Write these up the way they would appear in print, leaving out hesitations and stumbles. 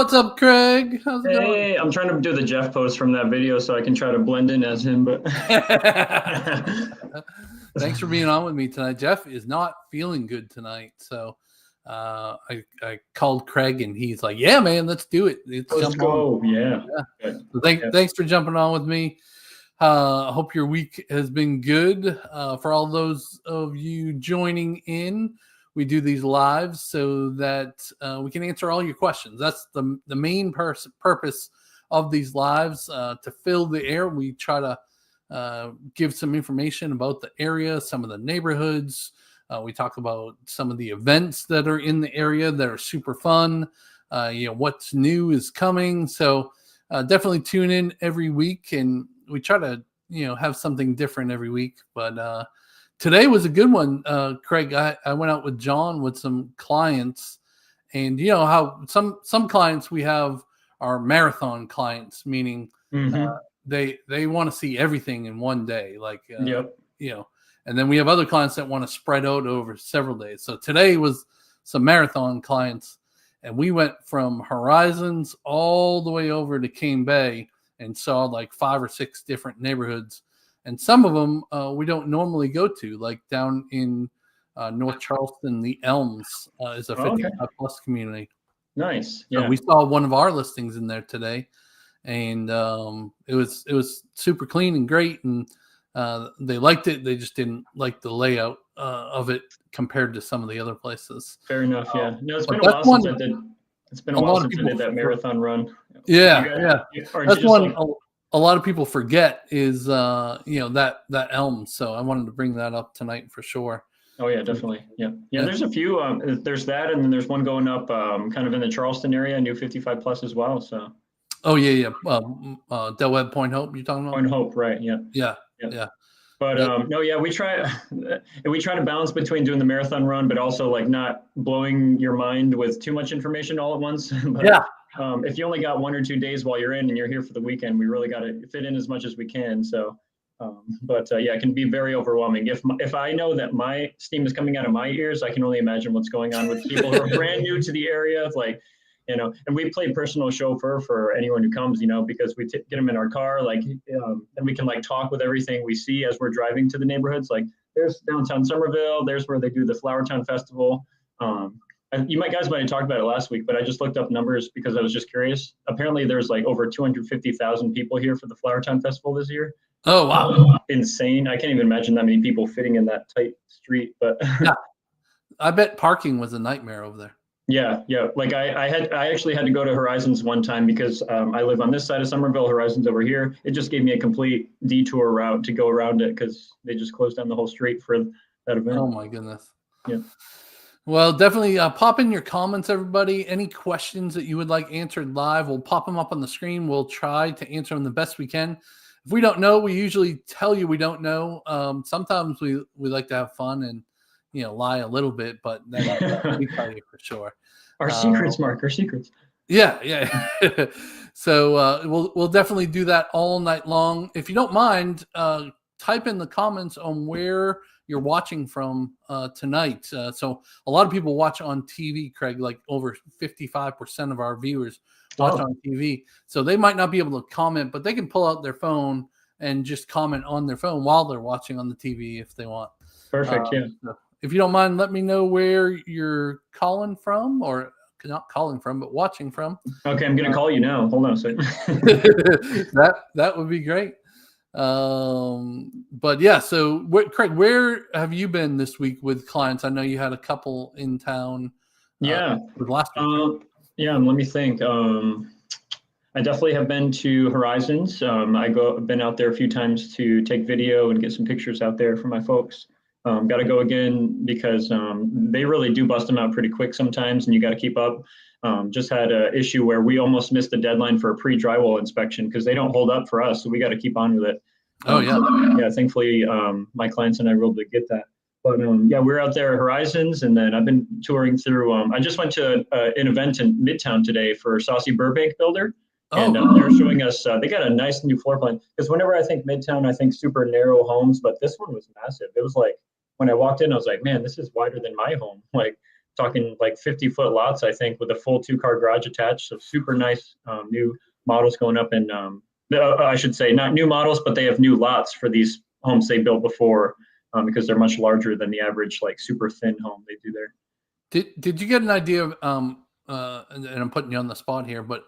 What's up, Craig? How's it Hey, I'm trying to do the Jeff pose from that video so I can try to blend in as him, but Thanks for being on with me tonight. Jeff is not feeling good tonight, so I called Craig and he's like, "Yeah, man, let's do it. let's go." Yeah. So thanks for jumping on with me. I hope your week has been good. For all those of you joining in, we do these lives so that we can answer all your questions. That's the main purpose of these lives, to fill the air. We try to give some information about the area, some of the neighborhoods. We talk about some of the events that are in the area that are super fun. What's new is coming. So definitely tune in every week, and we try to have something different every week. But today was a good one, Craig. I went out with John with some clients, and you know how some clients we have are marathon clients, meaning they want to see everything in one day, like and then we have other clients that want to spread out over several days. So today was some marathon clients, and we went from Horizons all the way over to Cane Bay and saw like 5 or 6 different neighborhoods. And some of them we don't normally go to, like down in North Charleston, the Elms is a 55 plus community. Nice. Yeah. So we saw one of our listings in there today, and it was super clean and great, and they liked it. They just didn't like the layout of it compared to some of the other places. Fair enough. Yeah. No, it's been a while since I did. It's been a while since I did that marathon run. Yeah. That's one. A lot of people forget is that Elm. So I wanted to bring that up tonight for sure. Oh yeah, definitely. Yeah. There's a few. There's that, and then there's one going up, kind of in the Charleston area, new 55 plus as well. So. Oh yeah. Del Webb Point Hope. You talking about? Point Hope, right? Yeah. But we try to balance between doing the marathon run, but also like not blowing your mind with too much information all at once. But, if you only got 1 or 2 days while you're in and you're here for the weekend, we really got to fit in as much as we can. So, it can be very overwhelming. If I know that my steam is coming out of my ears, I can only imagine what's going on with people who are brand new to the area. Like, and we play personal chauffeur for anyone who comes, because we get them in our car, and we can talk with everything we see as we're driving to the neighborhoods. Like there's downtown Summerville, there's where they do the Flowertown Festival. Guys might have talked about it last week, but I just looked up numbers because I was just curious. Apparently there's over 250,000 people here for the Flowertown Festival this year. Oh, wow. Insane. I can't even imagine that many people fitting in that tight street, but yeah. I bet parking was a nightmare over there. Yeah. Like I actually had to go to Horizons one time because I live on this side of Summerville, Horizons over here. It just gave me a complete detour route to go around it because they just closed down the whole street for that event. Oh my goodness. Yeah. Well, definitely pop in your comments, everybody. Any questions that you would like answered live, we'll pop them up on the screen. We'll try to answer them the best we can. If we don't know, we usually tell you we don't know. Sometimes we like to have fun and lie a little bit, but then we tell you for sure. Our secrets, Mark. Our secrets. Yeah. So we'll definitely do that all night long. If you don't mind, type in the comments on where you're watching from tonight. So a lot of people watch on TV, Craig. Like over 55% of our viewers watch on TV. So they might not be able to comment, but they can pull out their phone and just comment on their phone while they're watching on the TV if they want. Perfect. So if you don't mind, let me know where you're calling from, or not calling from, but watching from. Okay, I'm going to call you now. Hold on a second. that would be great. But yeah, so Craig, where have you been this week with clients? I know you had a couple in town. With last week. Let me think. I definitely have been to Horizons. I've been out there a few times to take video and get some pictures out there for my folks. Got to go again because they really do bust them out pretty quick sometimes, and you got to keep up. Just had an issue where we almost missed the deadline for a pre-drywall inspection because they don't hold up for us, so we got to keep on with it. Thankfully, my clients and I were able to get that. But we're out there at Horizons, and then I've been touring through. I just went to an event in Midtown today for Saucy Burbank Builder. And they're showing us, they got a nice new floor plan. Because whenever I think Midtown, I think super narrow homes, but this one was massive. It was like, when I walked in, I was like, man, this is wider than my home. Like, talking like 50-foot lots, I think, with a full 2-car garage attached. So super nice new models going up, and I should say not new models, but they have new lots for these homes they built before, because they're much larger than the average like super thin home they do there. Did you get an idea of and I'm putting you on the spot here, but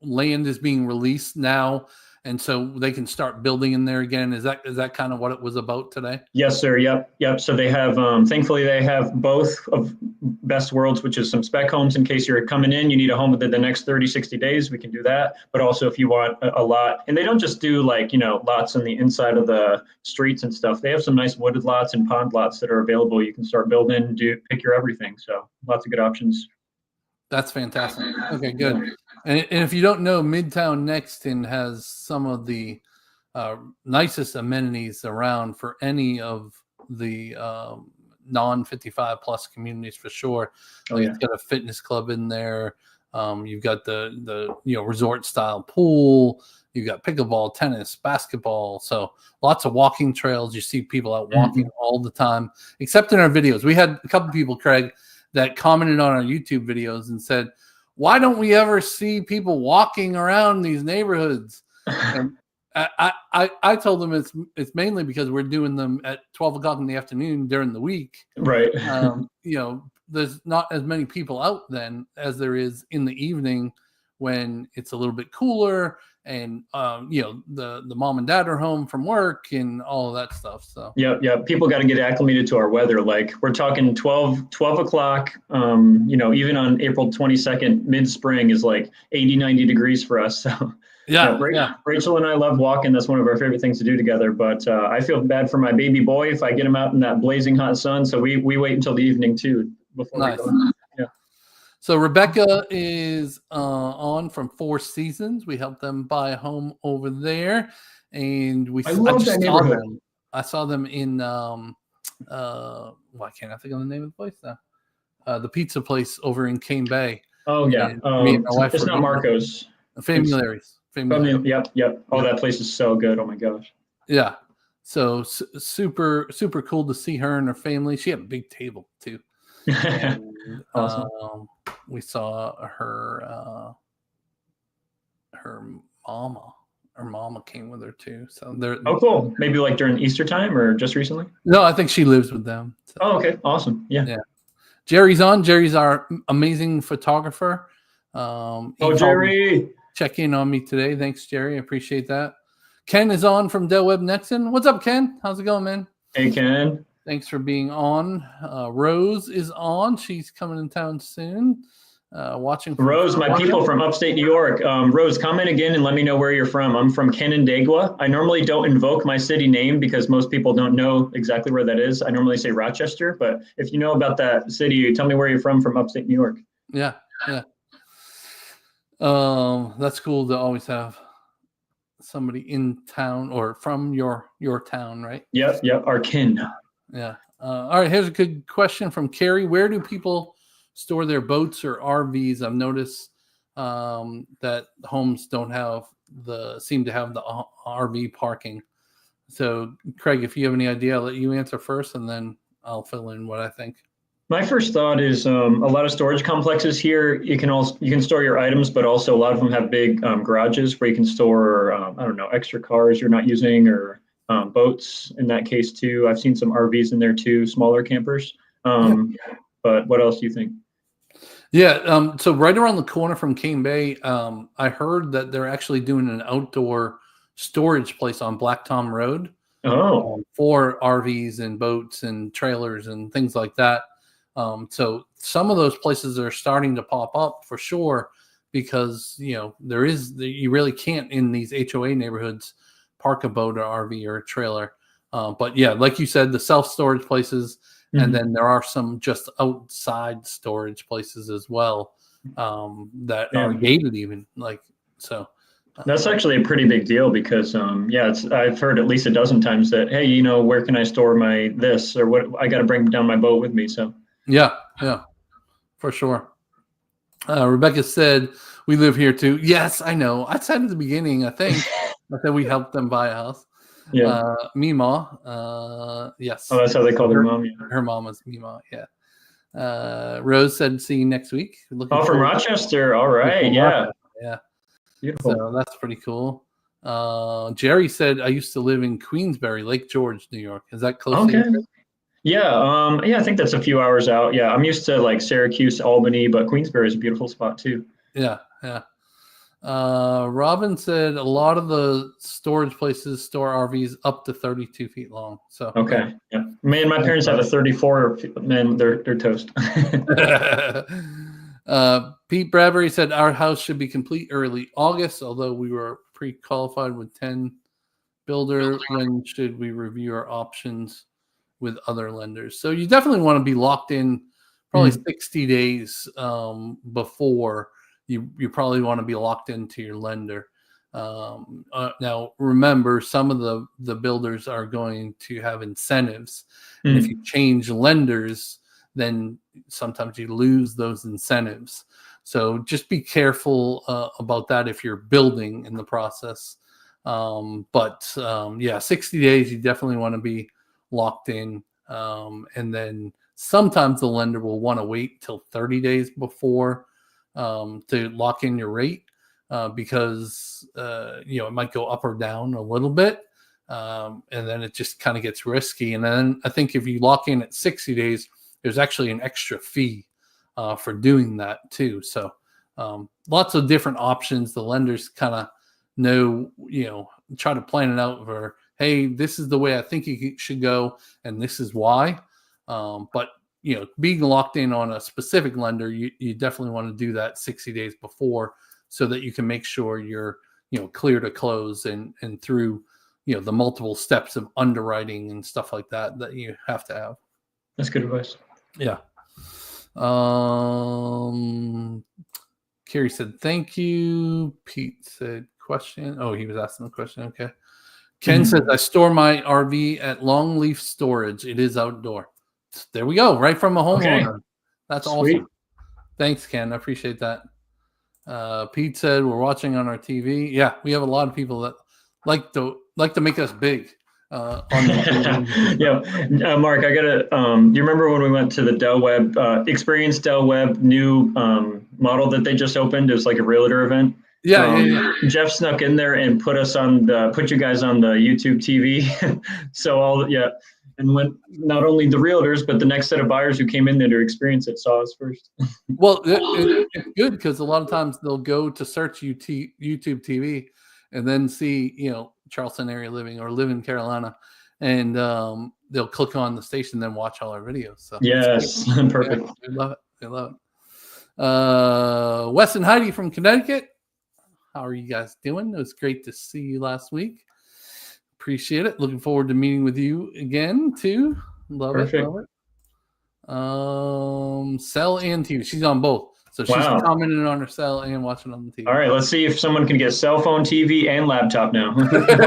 land is being released now, and so they can start building in there again? Is that kind of what it was about today? Yes, sir. Yep. So they have, thankfully, they have both of best worlds, which is some spec homes in case you're coming in, you need a home within the next 30, 60 days, we can do that. But also if you want a lot, and they don't just do like, lots on the inside of the streets and stuff. They have some nice wooded lots and pond lots that are available. You can start building, pick your everything. So lots of good options. That's fantastic. Okay, good. And if you don't know, Midtown Nexton has some of the nicest amenities around for any of the non-55 plus communities, for sure. It's got a fitness club in there. You've got the resort style pool. You've got pickleball, tennis, basketball. So lots of walking trails. You see people out walking all the time, except in our videos. We had a couple people, Craig, that commented on our YouTube videos and said, why don't we ever see people walking around these neighborhoods? And I told them it's mainly because we're doing them at 12 o'clock in the afternoon during the week. Right. There's not as many people out then as there is in the evening when it's a little bit cooler, and the mom and dad are home from work and all of that stuff. So yeah, people got to get acclimated to our weather. Like we're talking 12 o'clock, even on April 22nd, mid-spring is like 80, 90 degrees for us. So Rachel and I love walking. That's one of our favorite things to do together. But I feel bad for my baby boy if I get him out in that blazing hot sun. So we wait until the evening too before we go. Yeah. So Rebecca is on from Four Seasons. We helped them buy a home over there, and I saw them in why can't I think of the name of the place now? The pizza place over in Cane Bay. Oh yeah, it's not Marco's. Familiaries. Yep. Oh, that place is so good. Oh my gosh. Yeah. So super cool to see her and her family. She had a big table too. And, awesome. We saw her mama. Her mama came with her too. So they're cool. Maybe like during Easter time or just recently? No, I think she lives with them. So. Oh, okay. Awesome. Yeah. Jerry's on. Jerry's our amazing photographer. Jerry. Check in on me today. Thanks, Jerry. I appreciate that. Ken is on from Del Webb Nexon. What's up, Ken? How's it going, man? Hey, Ken. Thanks for being on. Rose is on. She's coming in town soon. Watching Rose, my people from upstate New York. Rose, comment again and let me know where you're from. I'm from Canandaigua. I normally don't invoke my city name because most people don't know exactly where that is. I normally say Rochester, but if you know about that city, tell me where you're from upstate New York. Yeah. That's cool to always have somebody in town or from your town, right? Yep, our kin. Yeah. All right, here's a good question from Carrie. Where do people store their boats or RVs? I've noticed that homes seem to have the RV parking. So, Craig, if you have any idea, I'll let you answer first, and then I'll fill in what I think. My first thought is a lot of storage complexes here. You can store your items, but also a lot of them have big garages where you can store extra cars you're not using, or boats in that case too. I've seen some RVs in there too, smaller campers. But what else do you think? Yeah, so right around the corner from Cane Bay, I heard that they're actually doing an outdoor storage place on Black Tom Road for RVs and boats and trailers and things like that. So some of those places are starting to pop up for sure, because you really can't in these HOA neighborhoods park a boat or RV or a trailer. But yeah, like you said, the self-storage places, and then there are some just outside storage places as well that are gated even. That's actually a pretty big deal because I've heard at least a dozen times that, hey, where can I store my this, or what? I got to bring down my boat with me. So yeah, for sure. Rebecca said we live here too. Yes, I know. I said at the beginning, I think I said we helped them buy a house. Mima, yes. Oh, that's how they call their mom. Her mom is Mima. Yeah. Rose said, see you next week. From Rochester. All right. Yeah. Yeah. Beautiful. So that's pretty cool. Jerry said, I used to live in Queensbury, Lake George, New York. Is that close to you? Yeah. I think that's a few hours out. Yeah. I'm used to like Syracuse, Albany, but Queensbury is a beautiful spot too. Yeah. Yeah. Robin said a lot of the storage places store RVs up to 32 feet long. So okay, yeah. Man, my parents have a 34. Man, they're toast. Pete Bradbury said our house should be complete early August, although we were pre-qualified with 10 builder. When should we review our options with other lenders? So you definitely want to be locked in probably 60 days before. You probably want to be locked into your lender. Now, remember, some of the builders are going to have incentives. And if you change lenders, then sometimes you lose those incentives. So just be careful about that if you're building in the process. But 60 days, you definitely want to be locked in. And then sometimes the lender will want to wait till 30 days before to lock in your rate because it might go up or down a little bit, and then it just kind of gets risky. And then I think if you lock in at 60 days, there's actually an extra fee for doing that too. So lots of different options. The lenders kind of know, try to plan it out for, hey, this is the way I think it should go, and this is why. But being locked in on a specific lender, you definitely want to do that 60 days before so that you can make sure you're, clear to close and through, the multiple steps of underwriting and stuff like that you have to have. That's good advice. Yeah. Carrie said, thank you. Pete said, question. Oh, he was asking the question. Okay. Ken says, I store my RV at Longleaf Storage. It is outdoor. There we go. Right from a homeowner. Okay. That's sweet. Awesome. Thanks, Ken. I appreciate that. Pete said, we're watching on our TV. Yeah, we have a lot of people that like to make us big. On the TV. Mark, I gotta. You remember when we went to the Del Webb Experience Del Webb new model that they just opened? It was like a realtor event. Yeah. Jeff snuck in there and put you guys on the YouTube TV. So and when not only the realtors, but the next set of buyers who came in there to experience it saw us first. Well, it's good because a lot of times they'll go to search YouTube TV and then see, Charleston area living or live in Carolina, and they'll click on the station, then watch all our videos. So yes, perfect. Yeah, we love it. Wes and Heidi from Connecticut. How are you guys doing? It was great to see you last week. Appreciate it. Looking forward to meeting with you again too. Love it. Cell and TV. She's on both. So she's commenting on her cell and watching on the TV. All right, let's see if someone can get cell phone, TV, and laptop now.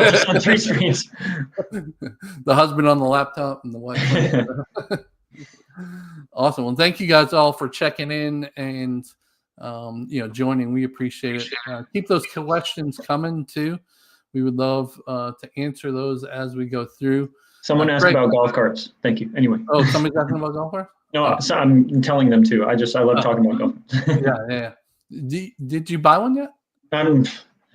Just on 3 screens. The husband on the laptop and the wife. Awesome. Well, thank you guys all for checking in and joining. We appreciate it. Keep those questions coming too. We would love to answer those as we go through. Someone asked about golf carts. Thank you. Anyway. Oh, somebody's asking about golf carts? No, so I'm telling them too. I love talking about golf. Yeah. Did you buy one yet? I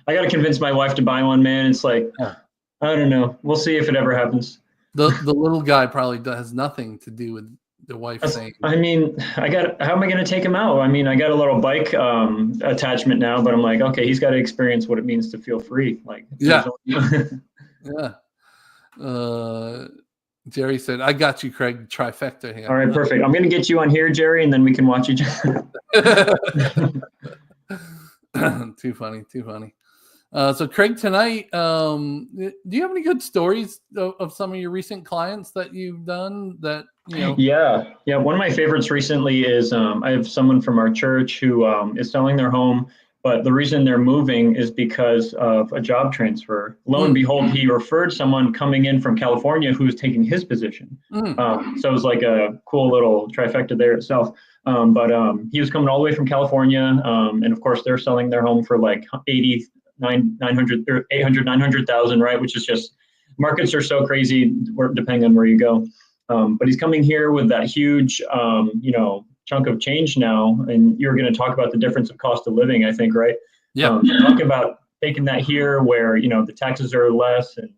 got to convince my wife to buy one, man. It's like, I don't know. We'll see if it ever happens. The little guy probably has nothing to do with the wife saying. I mean, how am I going to take him out? I mean, I got a little bike attachment now, but I'm like, okay, he's got to experience what it means to feel free. Like, yeah. Jerry said, I got you, Craig. Trifecta here. All right, perfect. I'm going to get you on here, Jerry, and then we can watch each other. Too funny. So Craig, tonight, do you have any good stories of some of your recent clients that you've done that, Yeah. One of my favorites recently is I have someone from our church who is selling their home, but the reason they're moving is because of a job transfer. Lo and behold, he referred someone coming in from California who's taking his position. So it was like a cool little trifecta there itself. But he was coming all the way from California. And of course, they're selling their home for like 900,000, right? Which is just, markets are so crazy depending on where you go. But he's coming here with that huge, chunk of change now. And you're going to talk about the difference of cost of living, I think, right? Yeah. Talk about taking that here where, the taxes are less and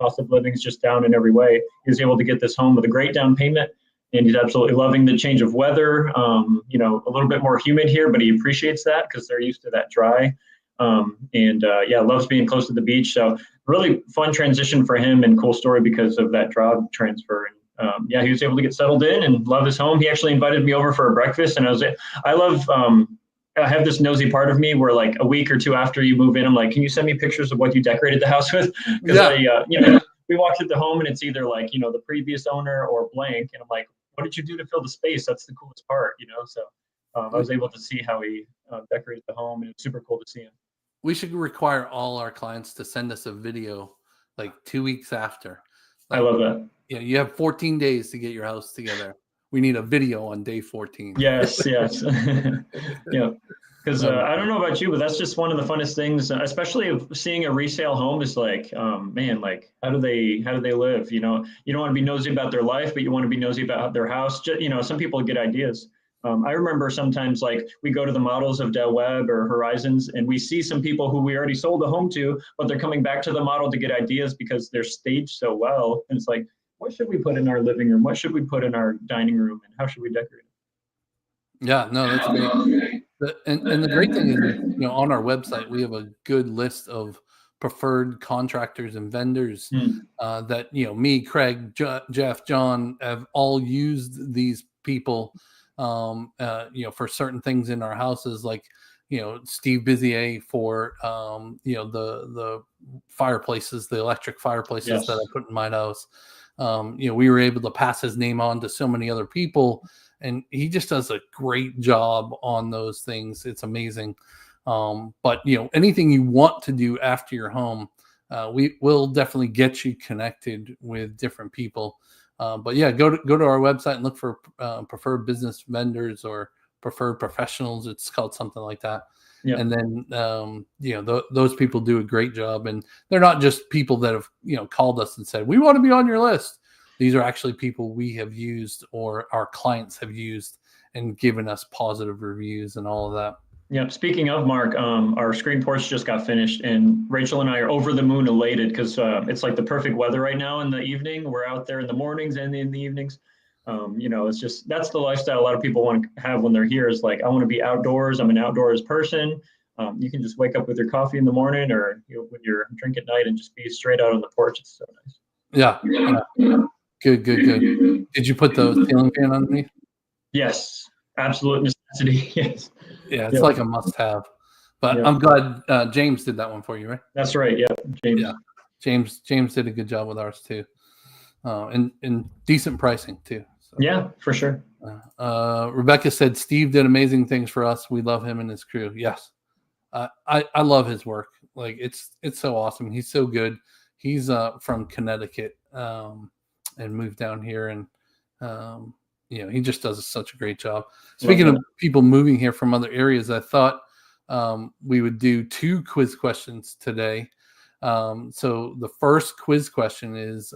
cost of living is just down in every way. He was able to get this home with a great down payment. And he's absolutely loving the change of weather. A little bit more humid here, but he appreciates that because they're used to that dry. Loves being close to the beach. So really fun transition for him and cool story because of that job transfer. And he was able to get settled in and love his home. He actually invited me over for a breakfast, and I have this nosy part of me where like a week or two after you move in, I'm like, can you send me pictures of what you decorated the house with? Because we walked into the home and it's either like, the previous owner or blank. And I'm like, what did you do to fill the space? That's the coolest part, So I was able to see how he decorated the home, and it's super cool to see him. We should require all our clients to send us a video like 2 weeks after. I love that. You have 14 days to get your house together. We need a video on day 14. Yes. Yeah. Because I don't know about you, but that's just one of the funnest things, especially seeing a resale home is like, man, like how do they live? You don't want to be nosy about their life, but you want to be nosy about their house. Some people get ideas. I remember sometimes like we go to the models of Del Webb or Horizons and we see some people who we already sold a home to, but they're coming back to the model to get ideas because they're staged so well. And it's like, what should we put in our living room? What should we put in our dining room? And how should we decorate it? Yeah, no, that's great. And the great thing is, on our website, we have a good list of preferred contractors and vendors that, me, Craig, Jeff, John have all used these people, for certain things in our houses, like, Steve Bizier for, the fireplaces, the electric fireplaces that I put in my house. We were able to pass his name on to so many other people, and he just does a great job on those things. It's amazing. But anything you want to do after your home, we will definitely get you connected with different people. But go to our website and look for preferred business vendors or preferred professionals. It's called something like that. Yep. And then, those people do a great job, and they're not just people that have, called us and said, we want to be on your list. These are actually people we have used or our clients have used and given us positive reviews and all of that. Yeah. Speaking of, Mark, our screen porch just got finished, and Rachel and I are over the moon elated because it's like the perfect weather right now in the evening. We're out there in the mornings and in the evenings. It's just, that's the lifestyle a lot of people want to have when they're here, is like, I want to be outdoors. I'm an outdoors person. You can just wake up with your coffee in the morning or with your drink at night and just be straight out on the porch. It's so nice. Yeah. Good. Did you put the ceiling fan underneath? Yes. Absolute necessity. Yes. Yeah. It's like a must have, but I'm glad James did that one for you, right? That's right. Yeah. James. Yeah. James did a good job with ours too. And decent pricing too. So, yeah, for sure. Rebecca said Steve did amazing things for us. We love him and his crew. Yes, I love his work. Like it's so awesome. He's so good. He's from Connecticut and moved down here, and he just does such a great job. Speaking of people moving here from other areas, I thought we would do 2 quiz questions today. So the first quiz question is,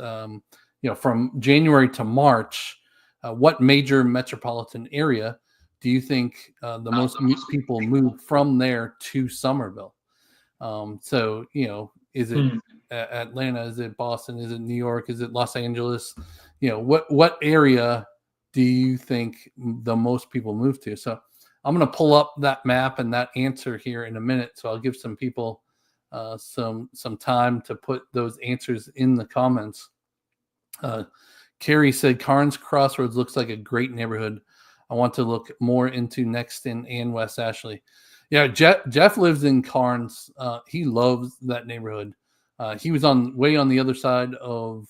from January to March, what major metropolitan area do you think the most people move from there to Summerville? Is it Atlanta? Is it Boston? Is it New York? Is it Los Angeles? What area do you think the most people move to? So I'm going to pull up that map and that answer here in a minute. So I'll give some people some time to put those answers in the comments. Carrie said Carnes Crossroads looks like a great neighborhood. I want to look more into Nexton and West Ashley. Yeah, Jeff lives in Carnes. He loves that neighborhood. He was way on the other side of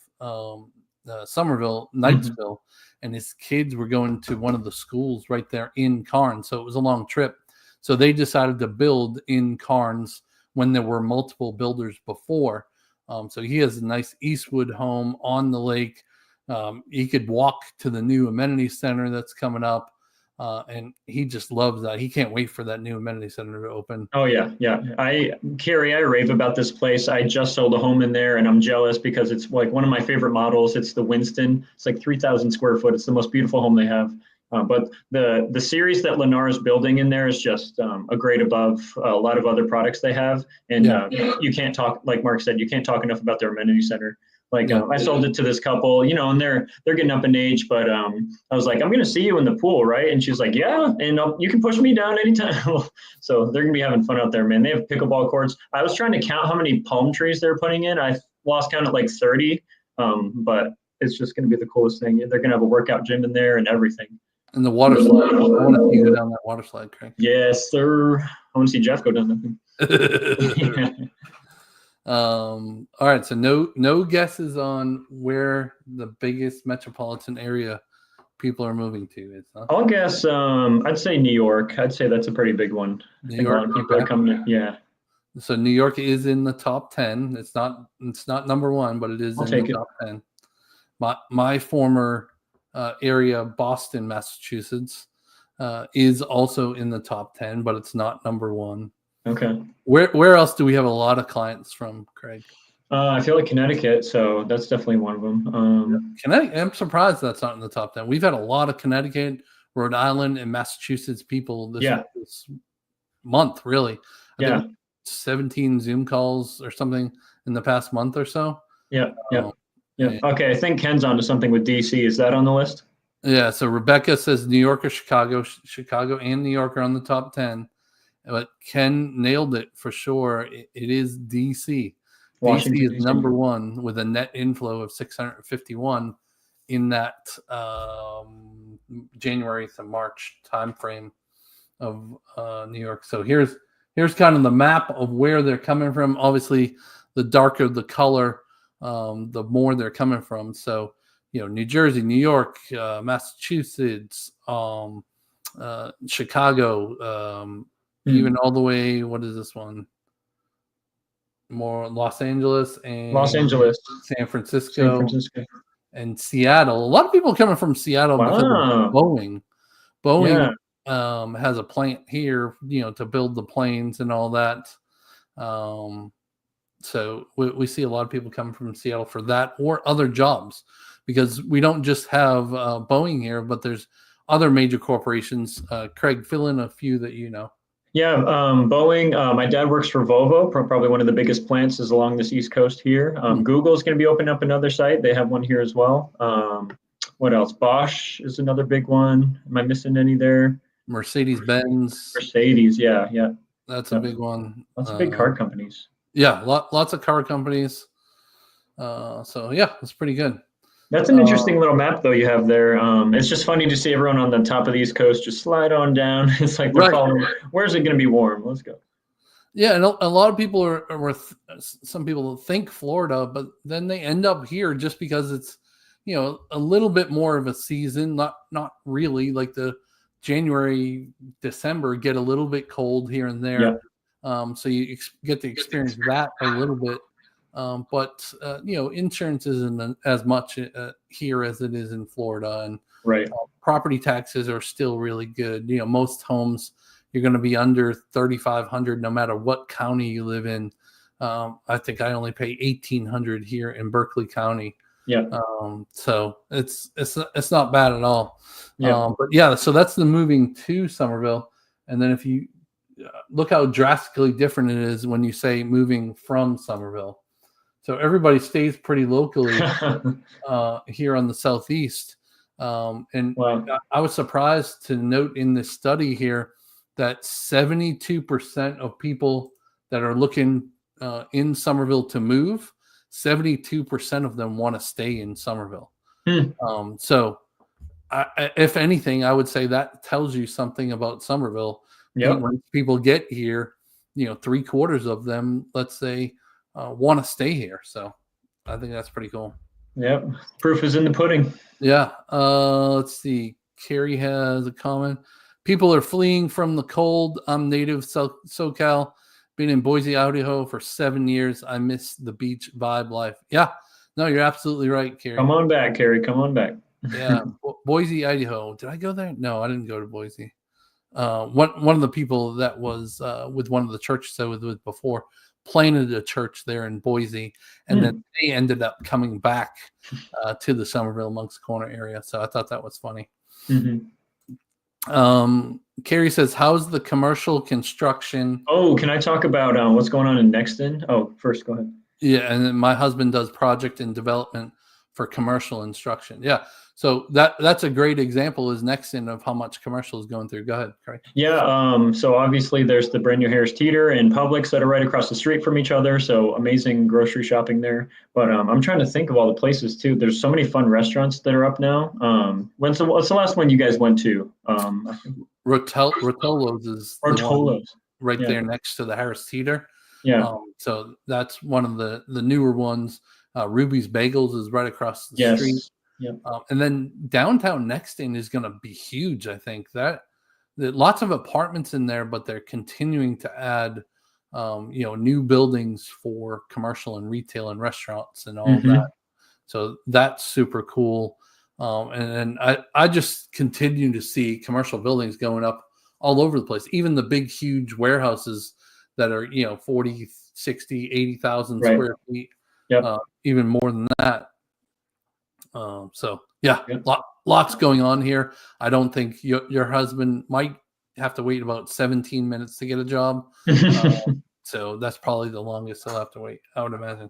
Summerville, Knightsville, and his kids were going to one of the schools right there in Carnes. So it was a long trip. So they decided to build in Carnes when there were multiple builders before. So he has a nice Eastwood home on the lake. He could walk to the new amenity center that's coming up. and he just loves that. He can't wait for that new amenity center to open. Oh yeah. Carrie, I rave about this place. I just sold a home in there, and I'm jealous because it's like one of my favorite models. It's the Winston. It's like 3,000 square foot. It's the most beautiful home they have. But the series that Lennar is building in there is just a grade above a lot of other products they have. And you can't talk, like Mark said, you can't talk enough about their amenity center. Like I sold it to this couple, and they're getting up in age, but I was like, I'm going to see you in the pool, right? And she's like, yeah, and you can push me down anytime. So they're going to be having fun out there, man. They have pickleball courts. I was trying to count how many palm trees they're putting in. I lost count at like 30, but it's just going to be the coolest thing. They're going to have a workout gym in there and everything. And the water slide. I want to see you go down that water slide, Craig. Yes, sir. I want to see Jeff go down that thing. All right, so no guesses on where the biggest metropolitan area people are moving to is, huh? I'll guess I'd say New York. I'd say that's a pretty big one. New York, a lot of people are coming in. Yeah. So New York is in the top 10. It's not number 1, but it is in the top 10. My former area, Boston, Massachusetts, is also in the top 10, but it's not number 1. Okay. Where else do we have a lot of clients from, Craig? I feel like Connecticut, so that's definitely one of them. Connecticut, I'm surprised that's not in the top 10. We've had a lot of Connecticut, Rhode Island, and Massachusetts people this month, really. I think 17 Zoom calls or something in the past month or so. Yeah. Okay, I think Ken's onto something with DC. Is that on the list? Yeah, so Rebecca says New York or Chicago. Chicago and New York are on the top 10. But Ken nailed it for sure. It is DC. Washington, DC is number 1 with a net inflow of 651 in that January to March timeframe of New York. So here's kind of the map of where they're coming from. Obviously, the darker the color, the more they're coming from. So, New Jersey, New York, Massachusetts, Chicago, even all the way, what is this one? More Los Angeles, San Francisco, and Seattle. A lot of people coming from Seattle because of Boeing. Boeing has a plant here, to build the planes and all that. So we see a lot of people coming from Seattle for that or other jobs, because we don't just have Boeing here, but there's other major corporations. Craig, fill in a few that you know. Yeah, Boeing. My dad works for Volvo. Probably one of the biggest plants is along this East Coast here. Google's going to be opening up another site. They have one here as well. What else? Bosch is another big one. Am I missing any there? Mercedes-Benz. Mercedes, yeah. That's a big one. Lots of big car companies. Yeah, lots of car companies. So yeah, it's pretty good. That's an interesting little map, though, you have there. It's just funny to see everyone on the top of the East Coast just slide on down. It's like they're calling, where's it going to be warm? Let's go. Yeah, and a lot of people some people think Florida, but then they end up here just because it's, a little bit more of a season. Not really, like the January, December get a little bit cold here and there. Yeah. So you get to experience that a little bit. But insurance isn't as much here as it is in Florida, and property taxes are still really good. Most homes you're going to be under $3,500 no matter what county you live in. I think I only pay $1,800 here in Berkeley County. Yeah. So it's not bad at all. Yeah. But yeah, so that's the moving to Summerville, and then if you look how drastically different it is when you say moving from Summerville. So everybody stays pretty locally here on the Southeast. And I was surprised to note in this study here that 72% of people that are looking in Summerville to move, 72% of them want to stay in Summerville. So if anything, I would say that tells you something about Summerville. Yep. When people get here, 3/4 of them, let's say, want to stay here. So I think that's pretty cool. Yep. Proof is in the pudding. Yeah. Let's see. Carrie has a comment. People are fleeing from the cold. I'm native SoCal. Been in Boise, Idaho for 7 years. I miss the beach vibe life. Yeah. No, you're absolutely right, Carrie. Come on back, Carrie. Come on back. Yeah. Boise, Idaho. Did I go there? No, I didn't go to Boise. One of the people that was with one of the churches I was with before planted a church there in Boise, and then they ended up coming back to the Summerville Moncks Corner area. So I thought that was funny. Carrie says, how's the commercial construction? Oh, can I talk about what's going on in Nexton? Oh, first, go ahead. Yeah, and then my husband does project and development for commercial instruction. Yeah, so that's a great example is Nexton of how much commercial is going through. Go ahead, Craig. Yeah, so obviously there's the brand new Harris Teeter and Publix that are right across the street from each other. So amazing grocery shopping there. But I'm trying to think of all the places too. There's so many fun restaurants that are up now. What's the last one you guys went to? I think Rotolo's is Rotolo's right there next to the Harris Teeter. Yeah. So that's one of the newer ones. Ruby's Bagels is right across the street. Yeah. And then downtown Nexton is going to be huge. I think that lots of apartments in there, but they're continuing to add, new buildings for commercial and retail and restaurants and all that. So that's super cool. And I just continue to see commercial buildings going up all over the place. Even the big, huge warehouses that are, 40, 60, 80,000 square feet, even more than that. Lots going on here. I don't think your husband might have to wait about 17 minutes to get a job. So that's probably the longest he'll have to wait, I would imagine.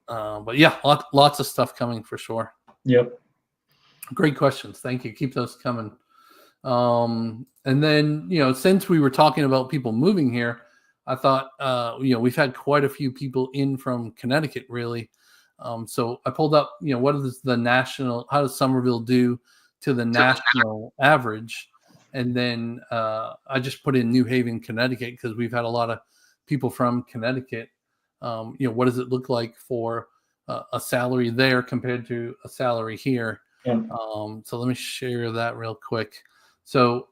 But yeah, lots of stuff coming for sure. Yep. Great questions. Thank you. Keep those coming. And then, since we were talking about people moving here, I thought, we've had quite a few people in from Connecticut, really. So I pulled up, how does Summerville do to the national average? And then I just put in New Haven, Connecticut, because we've had a lot of people from Connecticut. What does it look like for a salary there compared to a salary here? So let me share that real quick. So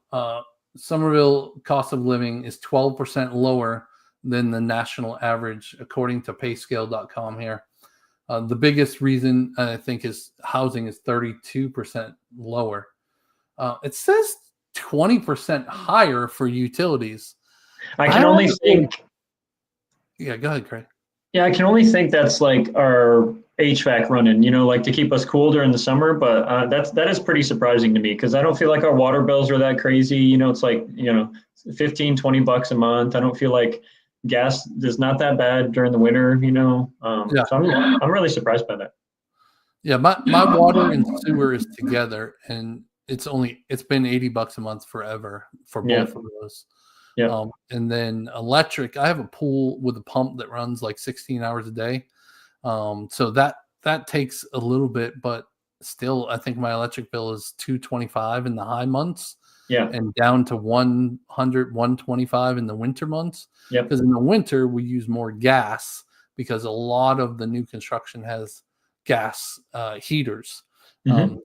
Summerville cost of living is 12% lower than the national average, according to payscale.com here. The biggest reason I think is housing is 32% lower. It says 20% higher for utilities. I can only think. Yeah, go ahead, Craig. Yeah, I can only think that's like our HVAC running, like to keep us cool during the summer. But that is pretty surprising to me because I don't feel like our water bills are that crazy. It's like, $15, $20 a month. I don't feel like gas is not that bad during the winter, So I'm really surprised by that. Yeah, my water and sewer is together, and it's been $80 a month forever for both of those. Yeah. And then electric, I have a pool with a pump that runs like 16 hours a day. So that takes a little bit, but still, I think my electric bill is $225 in the high months. Yeah. And down to $100, $125 in the winter months. Yeah. Because in the winter, we use more gas because a lot of the new construction has gas heaters. And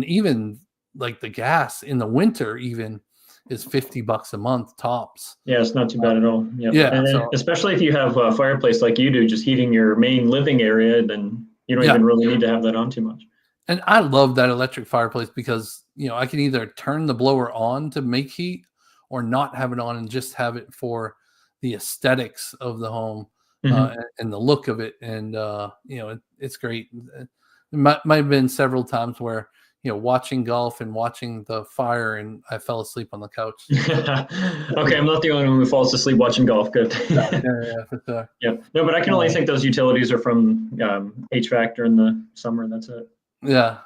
even like the gas in the winter even is $50 a month tops. Yeah, it's not too bad at all. Yeah. And then especially if you have a fireplace like you do, just heating your main living area, then you don't even really need to have that on too much. And I love that electric fireplace because, I can either turn the blower on to make heat or not have it on and just have it for the aesthetics of the home and the look of it. And, it's great. It might have been several times where, watching golf and watching the fire and I fell asleep on the couch. Okay, I'm not the only one who falls asleep watching golf. Good. Yeah, for sure. Yeah. No, but I can only think those utilities are from HVAC during the summer. That's it. Yeah.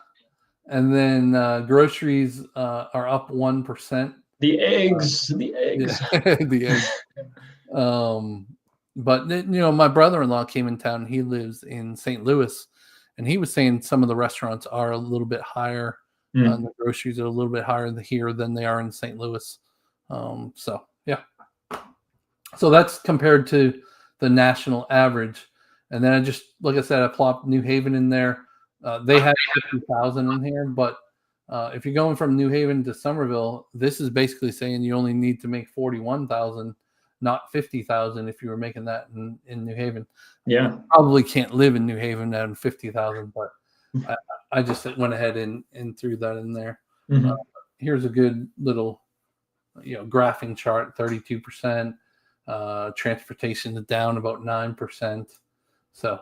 And then groceries are up 1%. The eggs. Yeah, the eggs. But my brother-in-law came in town. He lives in St. Louis, and he was saying some of the restaurants are a little bit higher. And the groceries are a little bit higher here than they are in St. Louis. So that's compared to the national average. And then like I said, I plopped New Haven in there. They had 50,000 in here, but if you're going from New Haven to Summerville, this is basically saying you only need to make 41,000, not 50,000 if you were making that in New Haven. Yeah. Probably can't live in New Haven at 50,000, but I just went ahead and threw that in there. Mm-hmm. Here's a good little, graphing chart: 32%. Transportation is down about 9%. So,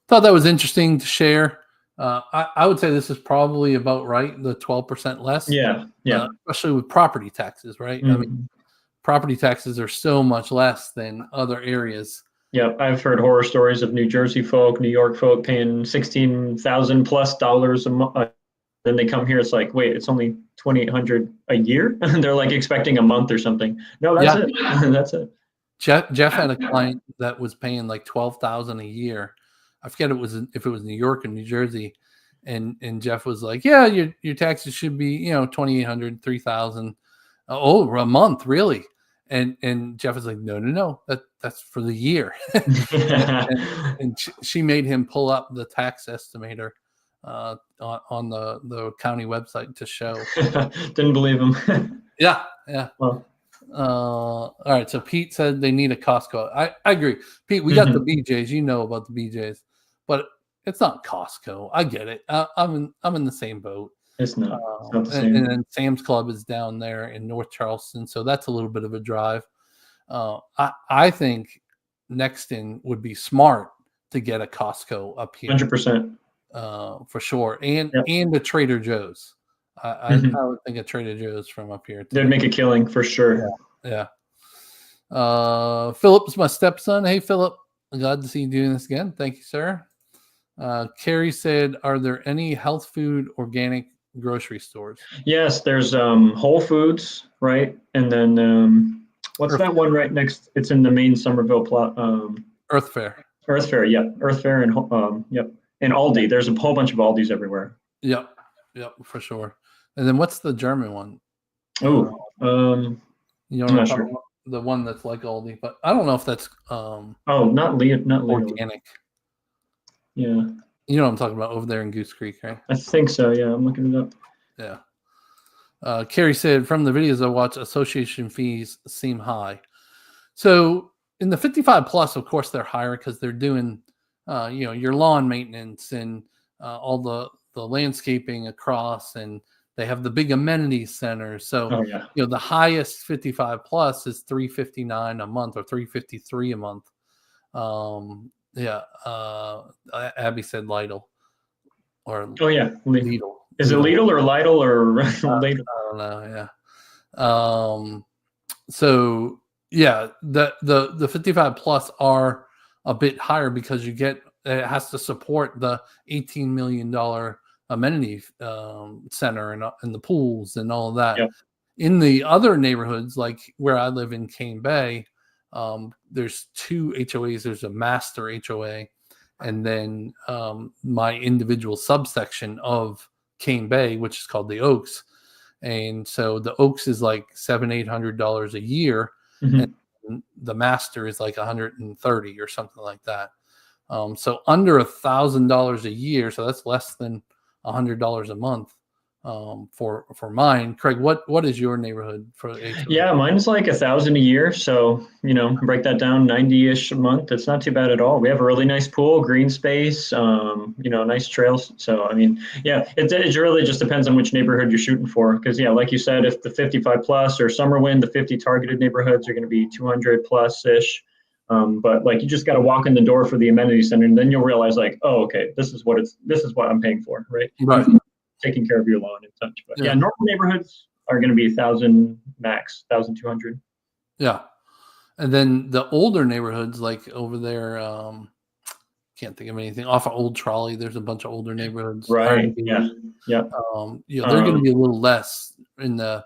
thought that was interesting to share. I would say this is probably about right, the 12% less. Yeah. Especially with property taxes, right? Mm-hmm. I mean, property taxes are so much less than other areas. Yeah, I've heard horror stories of New Jersey folk, New York folk paying $16,000+ a month. Then they come here, it's like, wait, it's only $2,800 a year. They're like expecting a month or something. No, that's it. That's it. Jeff had a client that was paying like $12,000 a year. I forget if it was New York or New Jersey, and Jeff was like, "Yeah, your taxes should be $2,800, $3,000 over a month, really." And Jeff was like, "No, that's for the year." and she made him pull up the tax estimator on the county website to show. Didn't believe him. Yeah. Well, all right. So Pete said they need a Costco. I agree. Pete, we got the BJs. You know about the BJs, but it's not Costco. I get it. I'm in the same boat. It's not. It's not the same. And then Sam's Club is down there in North Charleston, so that's a little bit of a drive. I think Nexton would be smart to get a Costco up here. 100%. For sure, and a Trader Joe's. I would think a Trader Joe's from up here. They'd make a killing for sure. Yeah. Philip's my stepson. Hey, Philip. Glad to see you doing this again. Thank you, sir. Carrie said, are there any health food organic grocery stores? Yes, there's Whole Foods, right? And then what's that one right next? It's in the main Summerville plot. Earth Fare. Earth Fare, yep. Earth Fare and and Aldi. There's a whole bunch of Aldis everywhere. Yep, for sure. And then what's the German one? Oh, I'm not sure. The one that's like Aldi, but I don't know if that's not organic. Yeah. You know what I'm talking about over there in Goose Creek, right? I think so, yeah. I'm looking it up. Yeah. Carrie said, from the videos I watch, association fees seem high. So in the 55 plus, of course, they're higher because they're doing your lawn maintenance and all the landscaping across, and they have the big amenities center. So the highest 55 plus is $359 a month or $353 a month. Abby said Lidl or Lidl. Is it Lidl or Lidl or Lidl? I don't know. Yeah. So yeah, the 55 plus are a bit higher because it has to support the $18 million amenity center and the pools and all of that. Yep. In the other neighborhoods, like where I live in Cane Bay, there's two HOAs. There's a master HOA, and then my individual subsection of Cane Bay, which is called the Oaks. And so the Oaks is like $700-800 a year, and the master is like $130 or something like that. So under $1,000 a year, so that's less than $100 a month for mine. Craig, what is your neighborhood for HOA? Yeah, mine's like $1,000 a year. So, break that down, 90-ish a month. It's not too bad at all. We have a really nice pool, green space, nice trails. So, I mean, it really just depends on which neighborhood you're shooting for. Because, like you said, if the 55 plus or Summerwind, the 50 targeted neighborhoods are going to be 200 plus ish. But like you just got to walk in the door for the amenity center, and then you'll realize like, oh, okay, this is what I'm paying for, right? Taking care of your lawn and such. But normal neighborhoods are going to be 1,000 max, 1,200. Yeah, and then the older neighborhoods, like over there, can't think of anything off of Old Trolley. There's a bunch of older neighborhoods, right? Yeah. They're going to be a little less in the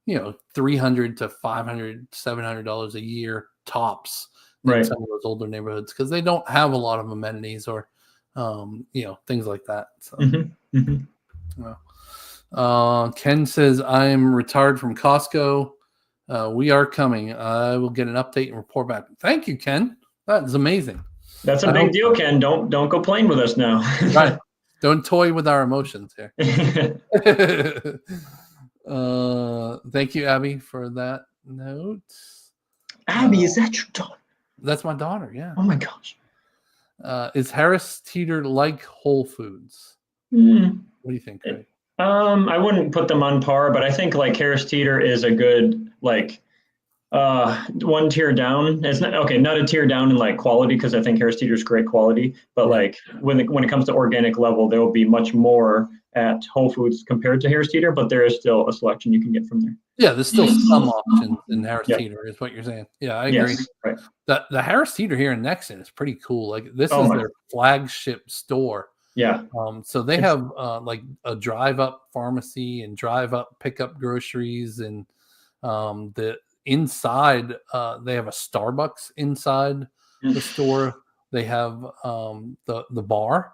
$300 to $500, $700 a year tops. In some of those older neighborhoods because they don't have a lot of amenities or things like that. So. Ken says, I'm retired from Costco. We are coming. I will get an update and report back. Thank you, Ken. That is amazing. That's a big deal, Ken. Don't go playing with us now. Right. Don't toy with our emotions here. Thank you, Abby, for that note. Abby, is that your daughter? That's my daughter, yeah. Oh my gosh. Is Harris Teeter like Whole Foods? What do you think, Craig? I wouldn't put them on par, but I think like Harris Teeter is a good like one tier down. It's not okay, not a tier down in like quality because I think Harris Teeter is great quality, but like when it comes to organic level, there will be much more at Whole Foods compared to Harris Teeter, but there is still a selection you can get from there. Yeah, there's still some options in Harris Teeter, is what you're saying. Yeah, I agree. Yes, right. The Harris Teeter here in Nexton is pretty cool. Like this is their flagship store. Yeah. So they have like a drive-up pharmacy and drive-up pickup groceries, and the inside they have a Starbucks inside the store. They have the bar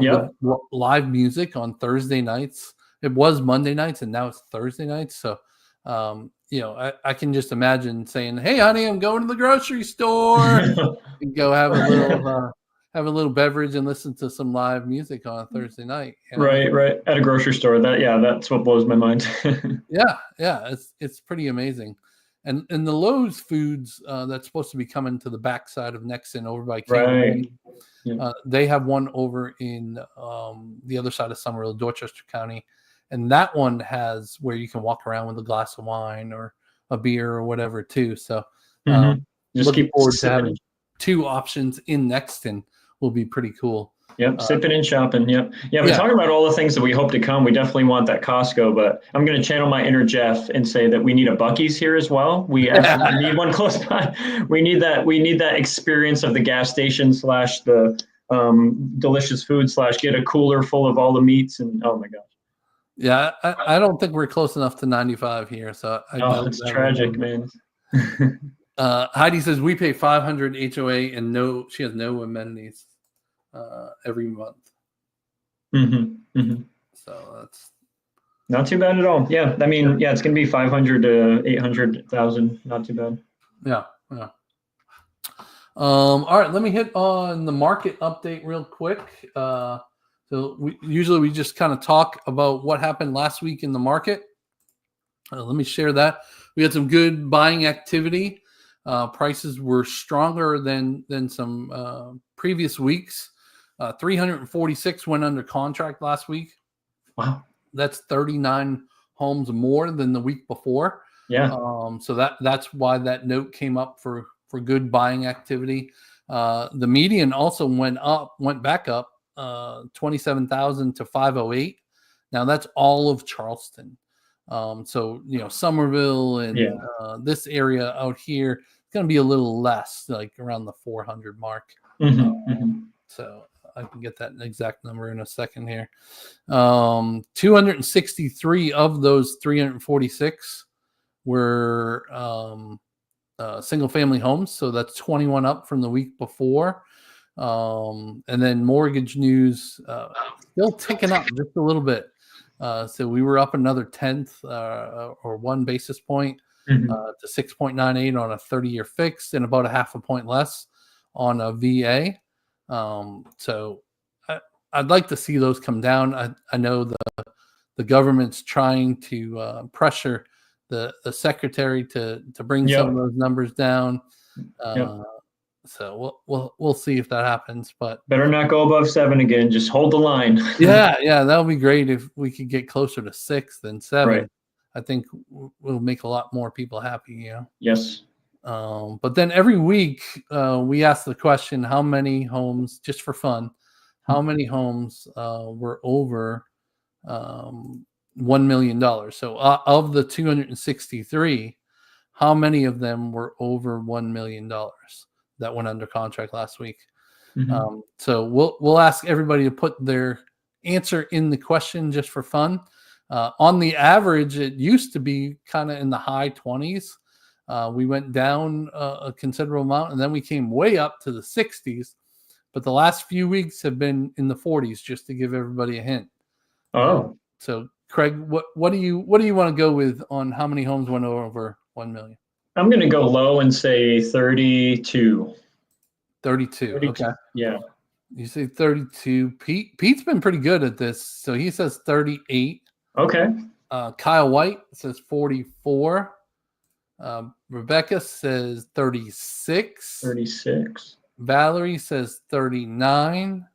with live music on Thursday nights. It was Monday nights and now it's Thursday nights. So I can just imagine saying, "Hey, honey, I'm going to the grocery store," and go have a little beverage and listen to some live music on a Thursday night. Right. At a grocery store. That's what blows my mind. Yeah. It's pretty amazing. And the Lowe's Foods that's supposed to be coming to the backside of Nexton over by King. They have one over in the other side of Summerville, Dorchester County. And that one has where you can walk around with a glass of wine or a beer or whatever too. So just looking forward to having two options in Nexton will be pretty cool. Yep, sipping and shopping. Yep. Yeah, we're talking about all the things that we hope to come. We definitely want that Costco, but I'm going to channel my inner Jeff and say that we need a Buc-ee's here as well. We absolutely need one close by. We need that experience of the gas station / the delicious food / get a cooler full of all the meats and oh my gosh. Yeah, I don't think we're close enough to 95 here, so it's tragic, man. Heidi says we pay $500 HOA and she has no amenities every month. So that's not too bad at all. Yeah, I mean, it's going to be 500 to 800,000. Not too bad. Yeah. All right, let me hit on the market update real quick. So we just kind of talk about what happened last week in the market. Let me share that. We had some good buying activity. Prices were stronger than some previous weeks. 346 went under contract last week. Wow. That's 39 homes more than the week before. Yeah. So that's why that note came up for good buying activity. The median also went back up 27,000 to 508. Now that's all of Charleston. So Summerville and this area out here, it's going to be a little less, like around the 400 mark. So I can get that exact number in a second here. 263 of those 346 were single family homes. So that's 21 up from the week before. And then mortgage news still ticking up just a little bit. So we were up another 10th or 1 basis point to 6.98 on a 30-year fixed and about a half a point less on a VA. So I'd like to see those come down. I know the government's trying to pressure the secretary to bring some of those numbers down. So we'll see if that happens, but better not go above 7 again. Just hold the line. yeah, that would be great if we could get closer to 6 than 7. Right. I think we'll make a lot more people happy. Yes. But then every week we ask the question: how many homes, just for fun, how many homes were over $1 million? So of the 263, how many of them were over $1 million? That went under contract last week. So we'll ask everybody to put their answer in the question just for fun. On the average, it used to be kind of in the high 20s. We went down a considerable amount, and then we came way up to the 60s. But the last few weeks have been in the 40s, just to give everybody a hint. So Craig, what do you want to go with on how many homes went over 1 million? I'm going to go low and say 32. 32. Okay. Yeah. You say 32. Pete's been pretty good at this. So he says 38. Okay. Kyle White says 44. Rebecca says 36. 36. Valerie says 39.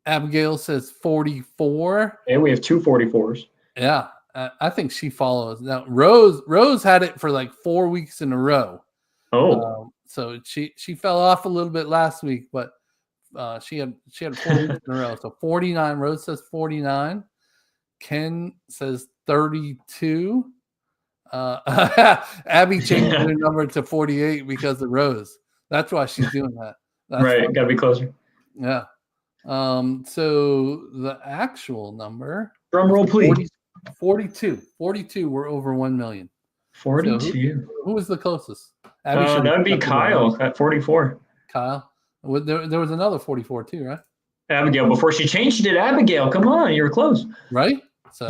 Abigail says 44. And we have 2 44s. Yeah, I think she follows. Now, Rose had it for like 4 weeks in a row. Oh. So she fell off a little bit last week, but she had 4 weeks in a row. So 49. Rose says 49. Ken says 32. Abby changed her number to 48 because of Rose. That's why she's doing that. That's right. Got to be closer. Yeah. So the actual number. Drum roll, please. 42. 42 were over 1 million. 42. So who was the closest? That would be Kyle at 44. Kyle. There was another 44 too, right? Abigail. Before she changed it, Abigail. Come on, you were close. Right? So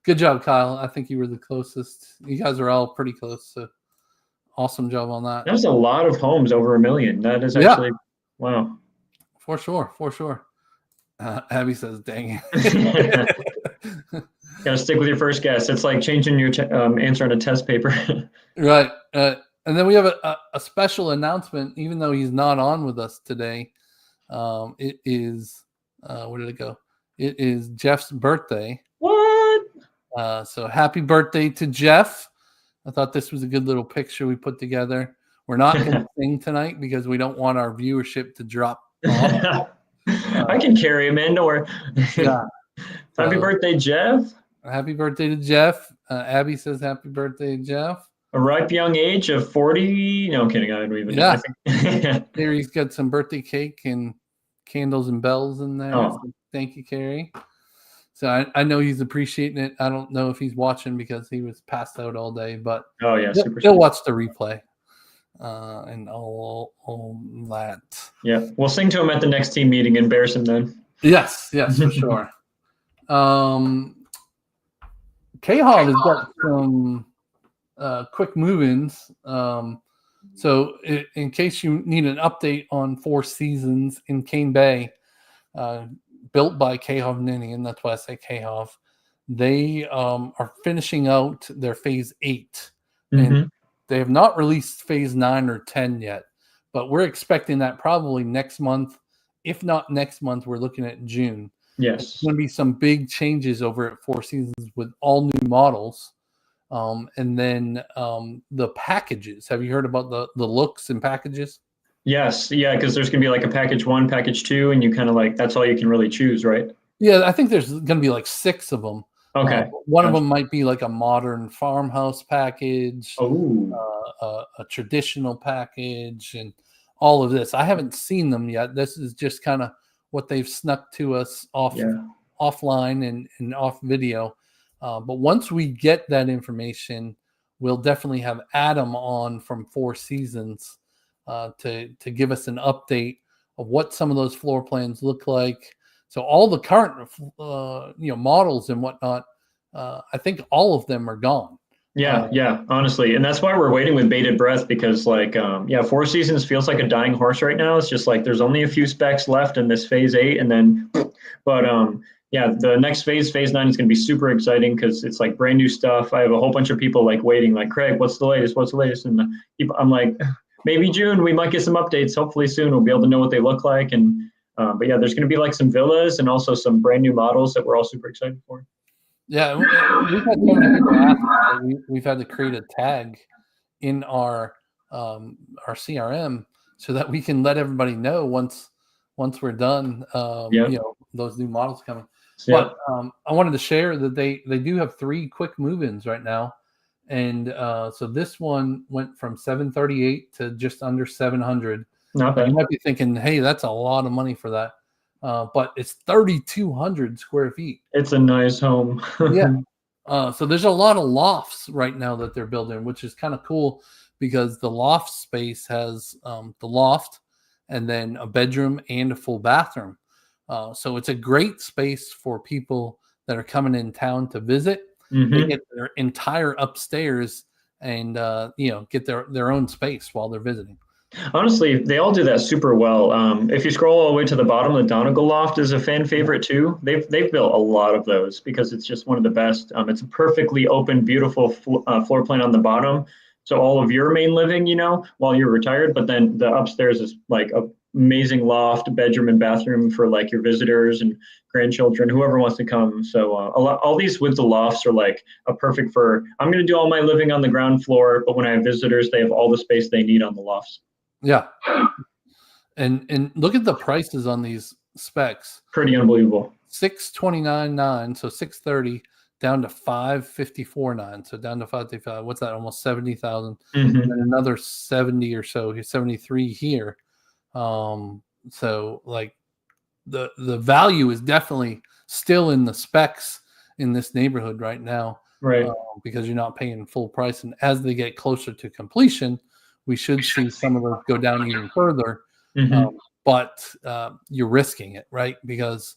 good job, Kyle. I think you were the closest. You guys are all pretty close. So awesome job on that. That's a lot of homes over 1 million. That is actually, wow. For sure. Abby says, dang it. Got to stick with your first guess. It's like changing your answer on a test paper. Right. And then we have a special announcement, even though he's not on with us today. It is, where did it go? It is Jeff's birthday. What? So happy birthday to Jeff. I thought this was a good little picture we put together. We're not going to sing tonight because we don't want our viewership to drop off. I can carry him in, don't worry. Yeah. Happy birthday, Jeff. Happy birthday to Jeff. Abby says happy birthday, Jeff. A ripe young age of 40. No, I'm kidding. I don't even know. Yeah. Here he's got some birthday cake and candles and bells in there. Oh. So thank you, Carrie. So I know he's appreciating it. I don't know if he's watching because he was passed out all day, but he'll watch the replay and all that. Yeah, we'll sing to him at the next team meeting. Embarrass him then. Yes, for sure. K-Hog has got some quick move-ins. So in case you need an update on Four Seasons in Cane Bay, built by K-Hov Ninian, that's why I say K-Hov, they are finishing out their phase 8. Mm-hmm. And they have not released phase 9 or 10 yet, but we're expecting that probably next month. If not next month, we're looking at June. Yes. There's going to be some big changes over at Four Seasons with all new models. And then the packages. Have you heard about the looks and packages? Yes. Yeah, because there's going to be like a package 1, package 2, and you kind of like, that's all you can really choose, right? Yeah, I think there's going to be like 6 of them. Okay. One of them might be like a modern farmhouse package, a traditional package, and all of this. I haven't seen them yet. This is just kind of what they've snuck to us offline and off video. But once we get that information, we'll definitely have Adam on from Four Seasons to give us an update of what some of those floor plans look like. So all the current models and whatnot, I think all of them are gone. Yeah, honestly. And that's why we're waiting with bated breath because Four Seasons feels like a dying horse right now. It's just like there's only a few specs left in this phase 8 and then the next phase 9 is going to be super exciting because it's like brand new stuff. I have a whole bunch of people like waiting, like, Craig, what's the latest? And I'm like, maybe June, we might get some updates. Hopefully soon we'll be able to know what they look like. And there's going to be like some villas and also some brand new models that we're all super excited for. Yeah, we've had so many people ask that we've had to create a tag in our CRM so that we can let everybody know once we're done. Those new models coming. Yeah. But I wanted to share that they do have 3 quick move-ins right now, and so this one went from 738 to just under 700. Not bad. You might be thinking, hey, that's a lot of money for that. But it's 3,200 square feet. It's a nice home. Yeah. So there's a lot of lofts right now that they're building, which is kind of cool because the loft space has the loft and then a bedroom and a full bathroom. So it's a great space for people that are coming in town to visit. Mm-hmm. They get their entire upstairs and get their own space while they're visiting. Honestly, they all do that super well. If you scroll all the way to the bottom, the Donegal loft is a fan favorite too. They've built a lot of those because it's just one of the best. It's a perfectly open, beautiful floor plan on the bottom. So all of your main living, while you're retired, but then the upstairs is like a amazing loft, bedroom, and bathroom for like your visitors and grandchildren, whoever wants to come. So all these with the lofts are like a perfect for, I'm going to do all my living on the ground floor, but when I have visitors, they have all the space they need on the lofts. Yeah. And look at the prices on these specs. Pretty unbelievable. $629,900, so $630 down to $554,900, so down to $555. What's that? Almost $70,000. And then another 70 or so, 73 here. So like the value is definitely still in the specs in this neighborhood right now, right? Because you're not paying full price. And as they get closer to completion, we should see some of those go down even further. But you're risking it, right? Because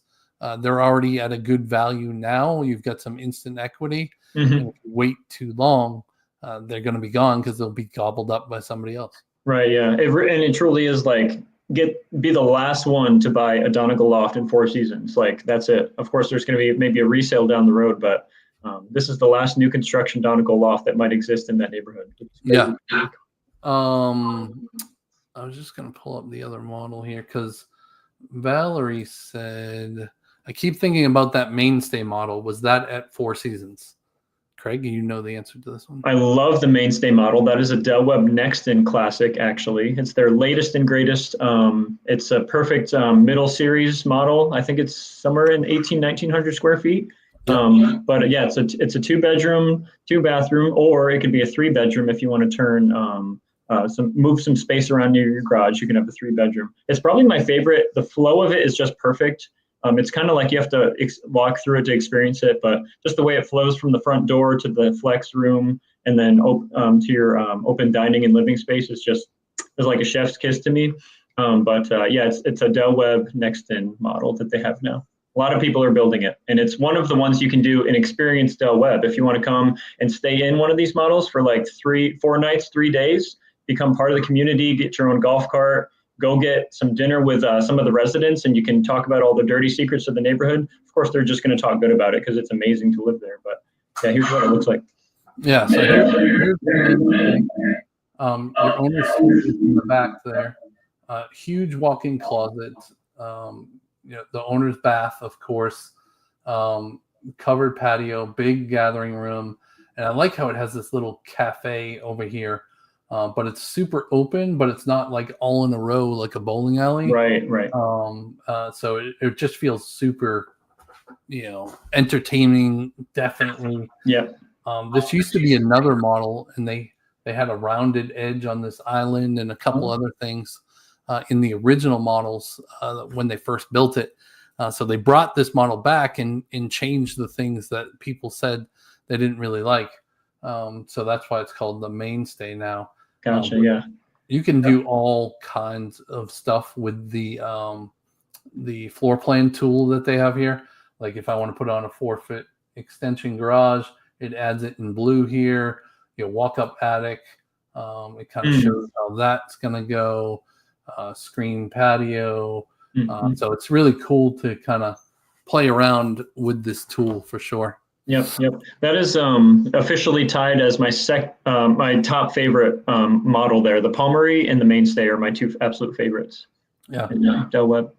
they're already at a good value now. You've got some instant equity. And if you wait too long, they're going to be gone because they'll be gobbled up by somebody else. Right. Yeah. And it truly is like be the last one to buy a Donegal loft in Four Seasons. Like that's it. Of course, there's going to be maybe a resale down the road, but this is the last new construction Donegal loft that might exist in that neighborhood. Yeah. I was just going to pull up the other model here because Valerie said, I keep thinking about that mainstay model. Was that at Four Seasons? Craig, you know the answer to this one. I love the mainstay model. That is a Del Webb Nexton classic, actually. It's their latest and greatest. It's a perfect middle series model. I think it's somewhere in 1900 square feet. But yeah, it's a 2-bedroom, 2-bathroom, or it could be a 3-bedroom if you want to turn move some space around near your garage. You can have a 3-bedroom. It's probably my favorite. The flow of it is just perfect. It's kind of like you have to walk through it to experience it, but just the way it flows from the front door to the flex room and then to your open dining and living space is just like a chef's kiss to me. Yeah, it's a Del Webb Nexton model that they have now. A lot of people are building it, and it's one of the ones you can do an experienced Del Webb. If you want to come and stay in one of these models for like 4 nights, 3 days, become part of the community, get your own golf cart, go get some dinner with some of the residents, and you can talk about all the dirty secrets of the neighborhood. Of course, they're just going to talk good about it because it's amazing to live there. But yeah, here's what it looks like. Yeah, so here's your owner's suite is in the back there. Huge walk-in closet. The owner's bath, of course. Covered patio, big gathering room, and I like how it has this little cafe over here. But it's super open, but it's not like all in a row like a bowling alley. Right. So it just feels super, entertaining. Definitely. Yeah. This used to be another model, and they had a rounded edge on this island and a couple other things in the original models when they first built it. So they brought this model back and changed the things that people said they didn't really like. So that's why it's called the mainstay now. Gotcha. Yeah. You can do all kinds of stuff with the floor plan tool that they have here. Like if I want to put on a 4-foot extension garage, it adds it in blue here. Walk-up attic. It kind of shows how that's going to go. Screen patio. So it's really cool to kind of play around with this tool for sure. Yep. That is officially tied as my my top favorite model there. The Palmery and the Mainstay are my 2 absolute favorites. Yeah. Del Webb.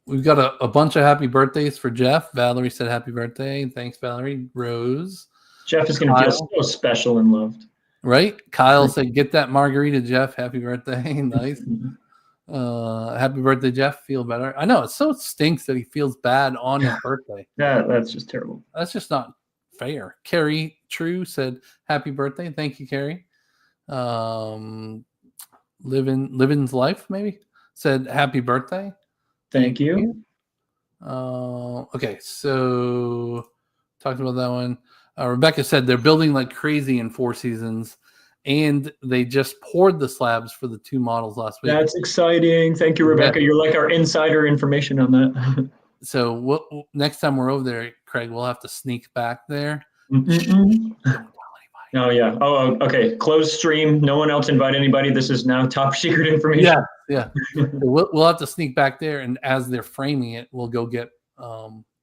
We've got a bunch of happy birthdays for Jeff. Valerie said happy birthday. Thanks, Valerie. Rose. Jeff is going to feel so special and loved. Right? Kyle said, get that margarita, Jeff. Happy birthday. Nice. Happy birthday, Jeff. Feel better. I know it stinks that he feels bad on his birthday. Yeah, that's just terrible. That's just not fair. Carrie True said happy birthday. Thank you, Carrie. Living's Life maybe said happy birthday. Thank you. Okay, so talked about that one. Rebecca said they're building like crazy in Four Seasons. And they just poured the slabs for the 2 models last week. That's exciting. Thank you, Rebecca. Yeah. You're like our insider information on that. So next time we're over there, Craig, we'll have to sneak back there. Don't tell anybody. Oh, yeah. Oh, okay. Closed stream. No one else invite anybody. This is now top secret information. Yeah. We'll have to sneak back there. And as they're framing it, we'll go get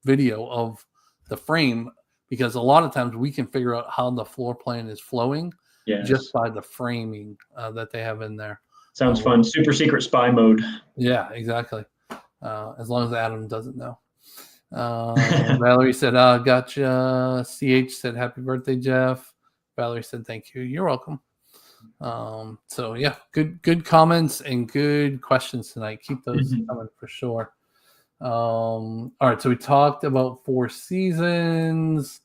video of the frame because a lot of times we can figure out how the floor plan is flowing. Yes. Just by the framing that they have in there. Sounds fun. Super secret spy mode. Yeah, exactly. As long as Adam doesn't know. Valerie said, gotcha. CH said, happy birthday, Jeff. Valerie said, thank you. You're welcome. So yeah, good comments and good questions tonight. Keep those coming for sure. All right, so we talked about Four Seasons.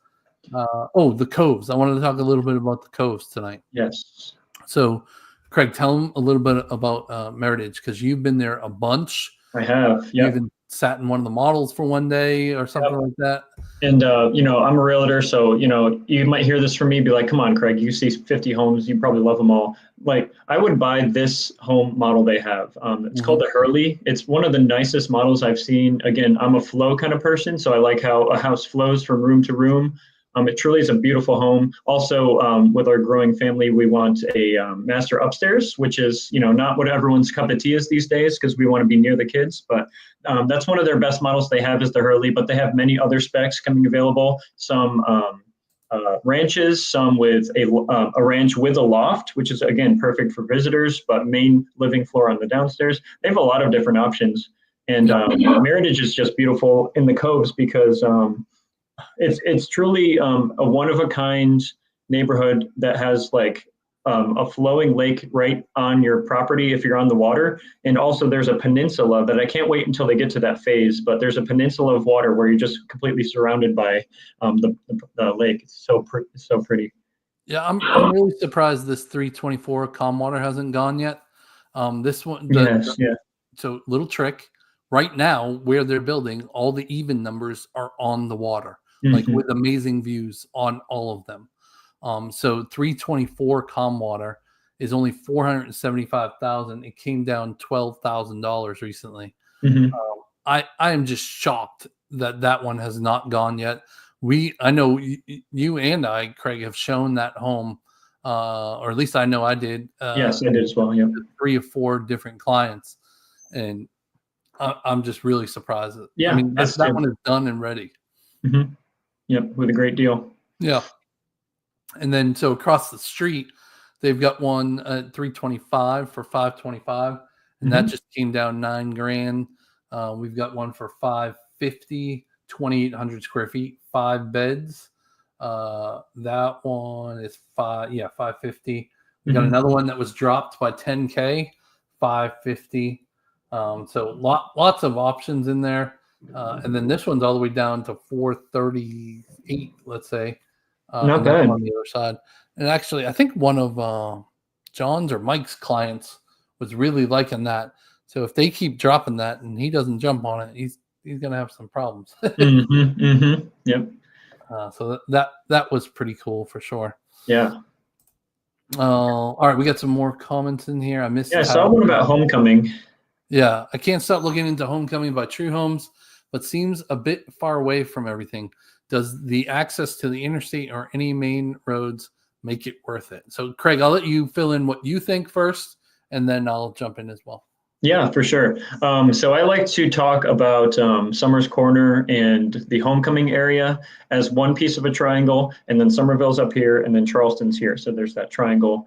The Coves. I wanted to talk a little bit about the Coves tonight. Yes. So, Craig, tell them a little bit about Meritage, because you've been there a bunch. I have. You even sat in one of the models for one day or something like that. And, I'm a realtor, so, you might hear this from me, be like, come on, Craig, you see 50 homes, you probably love them all. Like, I would buy this home model they have. It's called the Hurley. It's one of the nicest models I've seen. Again, I'm a flow kind of person, so I like how a house flows from room to room. It truly is a beautiful home. Also, with our growing family, we want a master upstairs, which is, not what everyone's cup of tea is these days, because we want to be near the kids. But that's one of their best models they have, is the Hurley. But they have many other specs coming available. Some ranches, some with a ranch with a loft, which is, again, perfect for visitors, but main living floor on the downstairs. They have a lot of different options. And Meritage is just beautiful in the Coves because it's truly a one-of-a-kind neighborhood that has like a flowing lake right on your property if you're on the water. And also there's a peninsula that I can't wait until they get to that phase, but there's a peninsula of water where you're just completely surrounded by the lake. It's so pretty. Yeah, I'm really surprised this 324 calm water hasn't gone yet. This one, so little trick. Right now, where they're building, all the even numbers are on the water, like with amazing views on all of them. So 324 calm water is only $475,000. It came down $12,000 recently. I am just shocked that one has not gone yet. I know you and I, Craig, have shown that home, or at least I know I did. Yes, I did as well. Yeah, 3 or 4 different clients, and I'm just really surprised. Yeah, I mean that one is done and ready. Yep, with a great deal. Yeah, and then so across the street, they've got one at 325 for 525, and that just came down $9,000. We've got one for 550, 2,800 square feet, 5 beds. That one is 550. We got another one that was dropped by $10K, 550. So lots of options in there. And then this one's all the way down to 438, let's say. Not bad. On the other side. And actually, I think one of John's or Mike's clients was really liking that. So if they keep dropping that and he doesn't jump on it, he's going to have some problems. Yep. So that was pretty cool for sure. Yeah. All right, we got some more comments in here. I saw one about Homecoming. Yeah, I can't stop looking into Homecoming by True Homes, but seems a bit far away from everything. Does the access to the interstate or any main roads make it worth it? So, Craig, I'll let you fill in what you think first, and then I'll jump in as well. Yeah, for sure. So I like to talk about Summers Corner and the Homecoming area as one piece of a triangle, and then Summerville's up here, and then Charleston's here. So there's that triangle.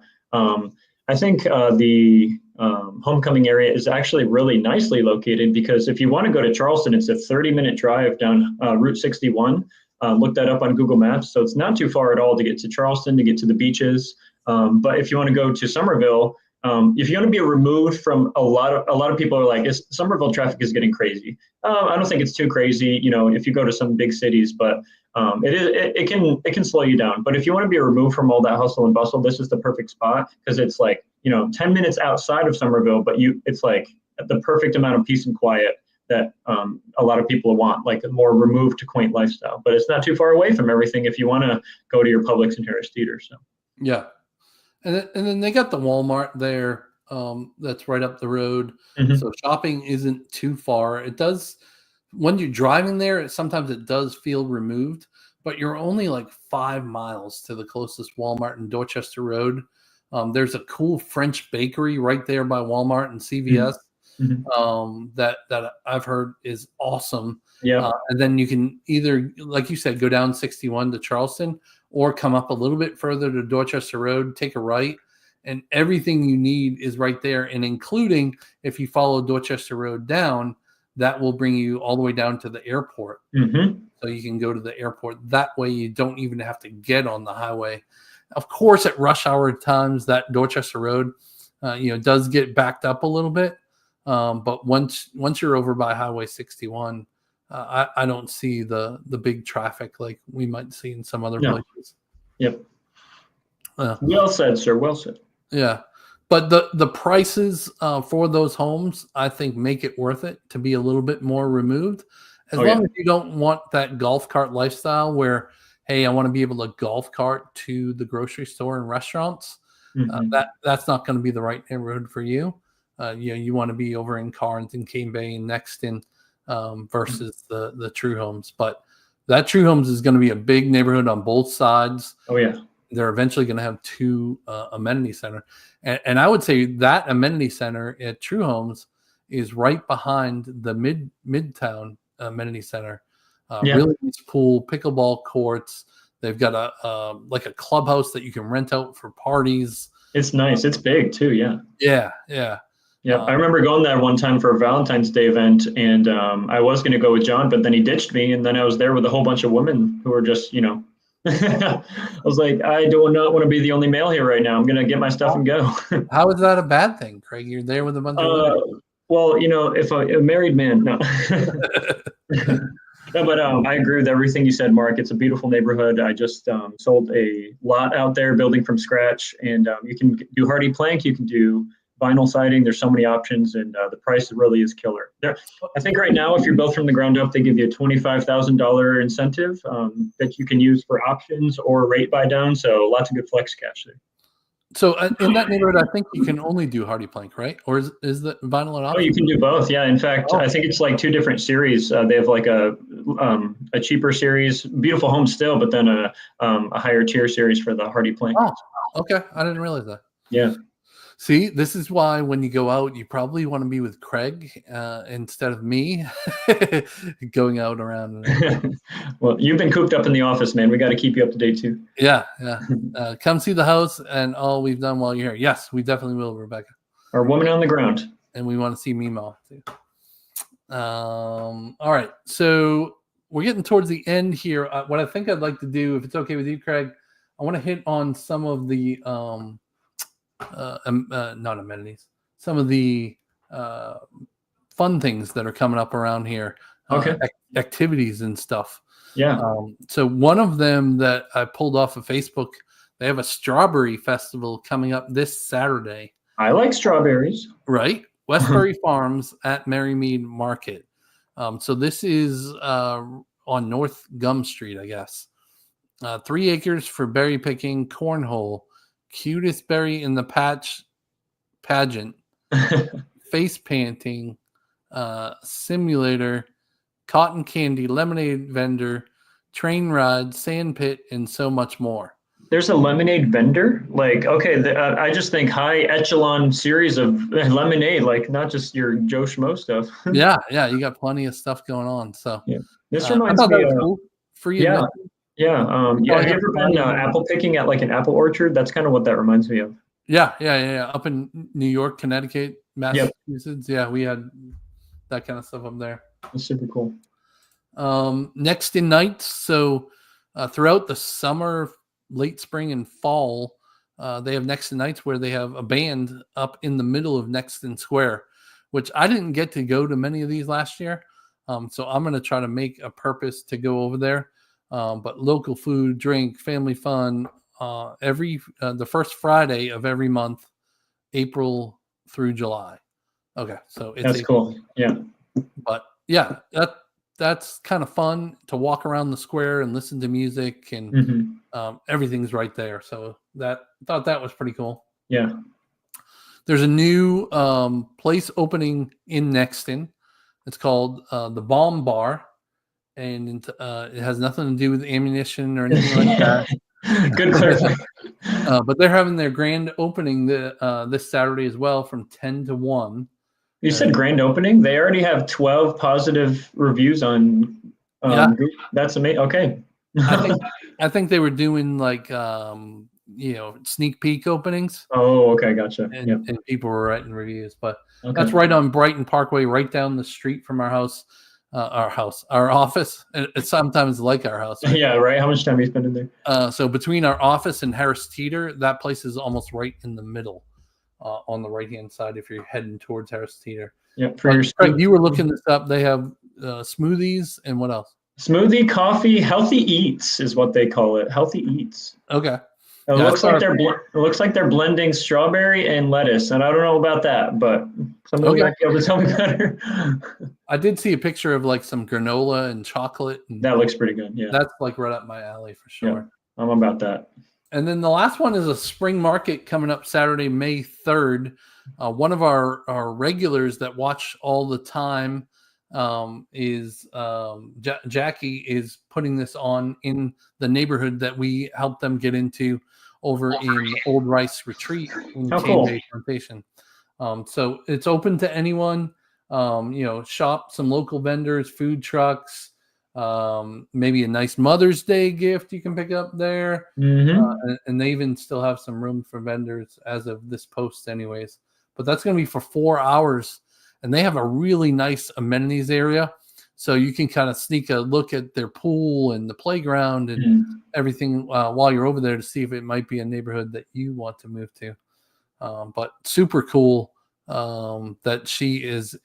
I think the Homecoming area is actually really nicely located, because if you want to go to Charleston, it's a 30-minute drive down Route 61. Look that up on Google Maps. So it's not too far at all to get to Charleston, to get to the beaches. But if you want to go to Summerville, if you want to be removed from a lot of people are like, Summerville traffic is getting crazy. I don't think it's too crazy, if you go to some big cities, but it can slow you down. But if you want to be removed from all that hustle and bustle, this is the perfect spot, because it's like, 10 minutes outside of Summerville, but it's like the perfect amount of peace and quiet that a lot of people want, like a more removed to quaint lifestyle. But it's not too far away from everything if you want to go to your Publix and Harris Teeter. So yeah. And then they got the Walmart there that's right up the road. So shopping isn't too far. It does, when you're driving there, sometimes it does feel removed, but you're only like 5 miles to the closest Walmart in Dorchester Road. There's a cool French bakery right there by Walmart and CVS that I've heard is awesome. Yeah. And then you can either, like you said, go down 61 to Charleston, or come up a little bit further to Dorchester Road, take a right, and everything you need is right there. And including if you follow Dorchester Road down, that will bring you all the way down to the airport. Mm-hmm. So you can go to the airport. That way you don't even have to get on the highway. Of course, at rush hour times, that Dorchester Road, does get backed up a little bit. But once you're over by Highway 61, I don't see the big traffic like we might see in some other places. Yep. Well said, sir. Well said. Yeah. But the prices for those homes, I think, make it worth it to be a little bit more removed. As long as you don't want that golf cart lifestyle where, hey, I want to be able to golf cart to the grocery store and restaurants. Mm-hmm. That's not going to be the right neighborhood for you. You want to be over in Carnes and Cane Bay and Nexton versus the True Homes. But that True Homes is going to be a big neighborhood on both sides. Oh, yeah. They're eventually going to have 2 amenity center. And I would say that amenity center at True Homes is right behind the Midtown amenity center. Really nice pool, pickleball courts. They've got a clubhouse that you can rent out for parties. It's nice. It's big too. Yeah. Yeah. I remember going there one time for a Valentine's Day event, and I was going to go with John, but then he ditched me, and then I was there with a whole bunch of women who were just, I was like, I do not want to be the only male here right now. I'm going to get my stuff and go. How is that a bad thing, Craig? You're there with a bunch of women. Well, if a married man, no. No, but I agree with everything you said, Mark. It's a beautiful neighborhood. I just sold a lot out there, building from scratch, and you can do hardy plank, you can do vinyl siding. There's so many options, and the price really is killer. I think right now, if you're built from the ground up, they give you a $25,000 incentive that you can use for options or rate buy down. So lots of good flex cash there. So in that neighborhood, I think you can only do hardy plank, right? Or is the vinyl an option? Oh, you can do both. Yeah. In fact, I think it's like 2 different series. They have like a cheaper series, beautiful home still, but then a higher tier series for the hardy plank. Oh, okay. I didn't realize that. Yeah. See, this is why when you go out, you probably want to be with Craig instead of me going out around. Well, you've been cooped up in the office, man. We got to keep you up to date too. Yeah. Come see the house and all we've done while you're here. Yes, we definitely will, Rebecca. Our woman on the ground. And we want to see Mimo too. All right. So we're getting towards the end here. What I think I'd like to do, if it's okay with you, Craig, I want to hit on some of the not amenities, some of the fun things that are coming up around here. Okay. Activities and stuff. Yeah. So one of them that I pulled off of Facebook, they have a strawberry festival coming up this Saturday. I like strawberries. Right. Westbury Farms at Marymead Market. So this is on North Gum Street, I guess. 3 acres for berry picking, cornhole, cutest berry in the patch pageant, face painting, simulator, cotton candy, lemonade vendor, train ride, sand pit, and so much more. There's a lemonade vendor? Like, okay, I just think high echelon series of lemonade, like not just your Joe Schmo stuff. Yeah, you got plenty of stuff going on. So yeah. This reminds me of cool. Free. Yeah. Have you ever been apple picking at like an apple orchard? That's kind of what that reminds me of. Yeah. Up in New York, Connecticut, Massachusetts. Yep. Yeah, we had that kind of stuff up there. That's super cool. Next in nights. So throughout the summer, late spring and fall, they have Next in Nights where they have a band up in the middle of Nexton Square, which I didn't get to go to many of these last year. So I'm going to try to make a purpose to go over there. But local food, drink, family fun, the first Friday of every month, April through July. Okay, so that's cool. Yeah, but yeah, that's kind of fun to walk around the square and listen to music, and everything's right there. So thought that was pretty cool. Yeah, there's a new place opening in Nexton. It's called the Bomb Bar. And it has nothing to do with ammunition or anything like that. Good clarification. But they're having their grand opening this Saturday as well from 10 to 1. You said grand opening? They already have 12 positive reviews on Google. That's amazing. Okay. I think they were doing like sneak peek openings. Oh, okay, gotcha. And people were writing reviews, but that's right on Brighton Parkway, right down the street from our house. Our office. It's sometimes like our house. Right? Yeah, right. How much time are you spending there? So between our office and Harris Teeter, that place is almost right in the middle, on the right-hand side if you're heading towards Harris Teeter. Yeah, Craig, you were looking this up. They have smoothies and what else? Smoothie, coffee, healthy eats is what they call it. Healthy eats. Okay. It looks like they're blending strawberry and lettuce, and I don't know about that, but somebody might be able to tell me better. I did see a picture of like some granola and chocolate. And that looks pretty good. Yeah, that's like right up my alley for sure. Yeah, I'm about that. And then the last one is a spring market coming up Saturday, May 3rd. One of our regulars that watch all the time is Jackie is putting this on in the neighborhood that we helped them get into over in Old Rice Retreat in Cane Bay Plantation. So it's open to anyone. Shop some local vendors, food trucks, maybe a nice Mother's Day gift you can pick up there. And they even still have some room for vendors as of this post anyways. But that's going to be for 4 hours. And they have a really nice amenities area. So you can kind of sneak a look at their pool and the playground and everything while you're over there to see if it might be a neighborhood that you want to move to. But super cool that she is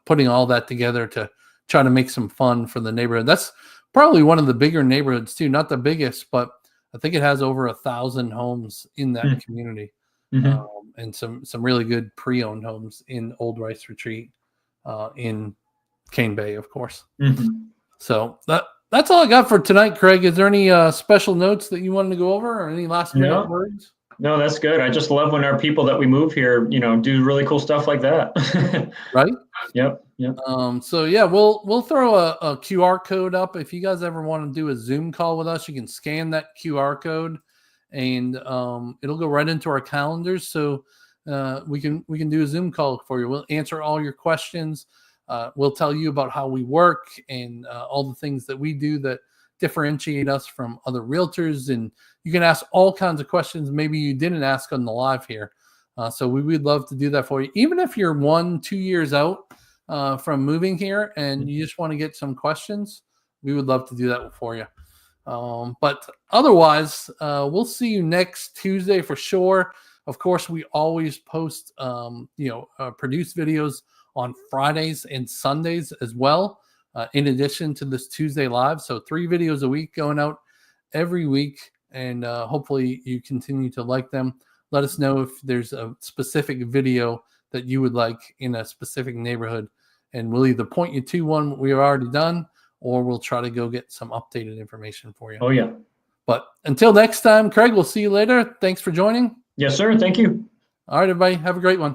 putting all that together to try to make some fun for the neighborhood. That's probably one of the bigger neighborhoods too. Not the biggest, but I think it has over 1,000 homes in that community. And some really good pre-owned homes in Old Rice Retreat in Cane Bay, of course. So that's all I got for tonight, Craig. Is there any special notes that you wanted to go over or any last minute words? No, that's good. I just love when our people that we move here, do really cool stuff like that. Right? Yep. So yeah, we'll throw a QR code up. If you guys ever want to do a Zoom call with us, you can scan that QR code and it'll go right into our calendars. So we can do a Zoom call for you. We'll answer all your questions. We'll tell you about how we work and all the things that we do that differentiate us from other realtors. And you can ask all kinds of questions maybe you didn't ask on the live here. So we would love to do that for you. Even if you're 1-2 years out from moving here and you just want to get some questions, we would love to do that for you. But otherwise, we'll see you next Tuesday for sure. Of course, we always post, produce videos on Fridays and Sundays as well, in addition to this Tuesday live. So 3 videos a week going out every week. And hopefully you continue to like them. Let us know if there's a specific video that you would like in a specific neighborhood. And we'll either point you to one we've already done, or we'll try to go get some updated information for you. Oh, yeah. But until next time, Craig, we'll see you later. Thanks for joining. Yes, sir. Thank you. All right, everybody. Have a great one.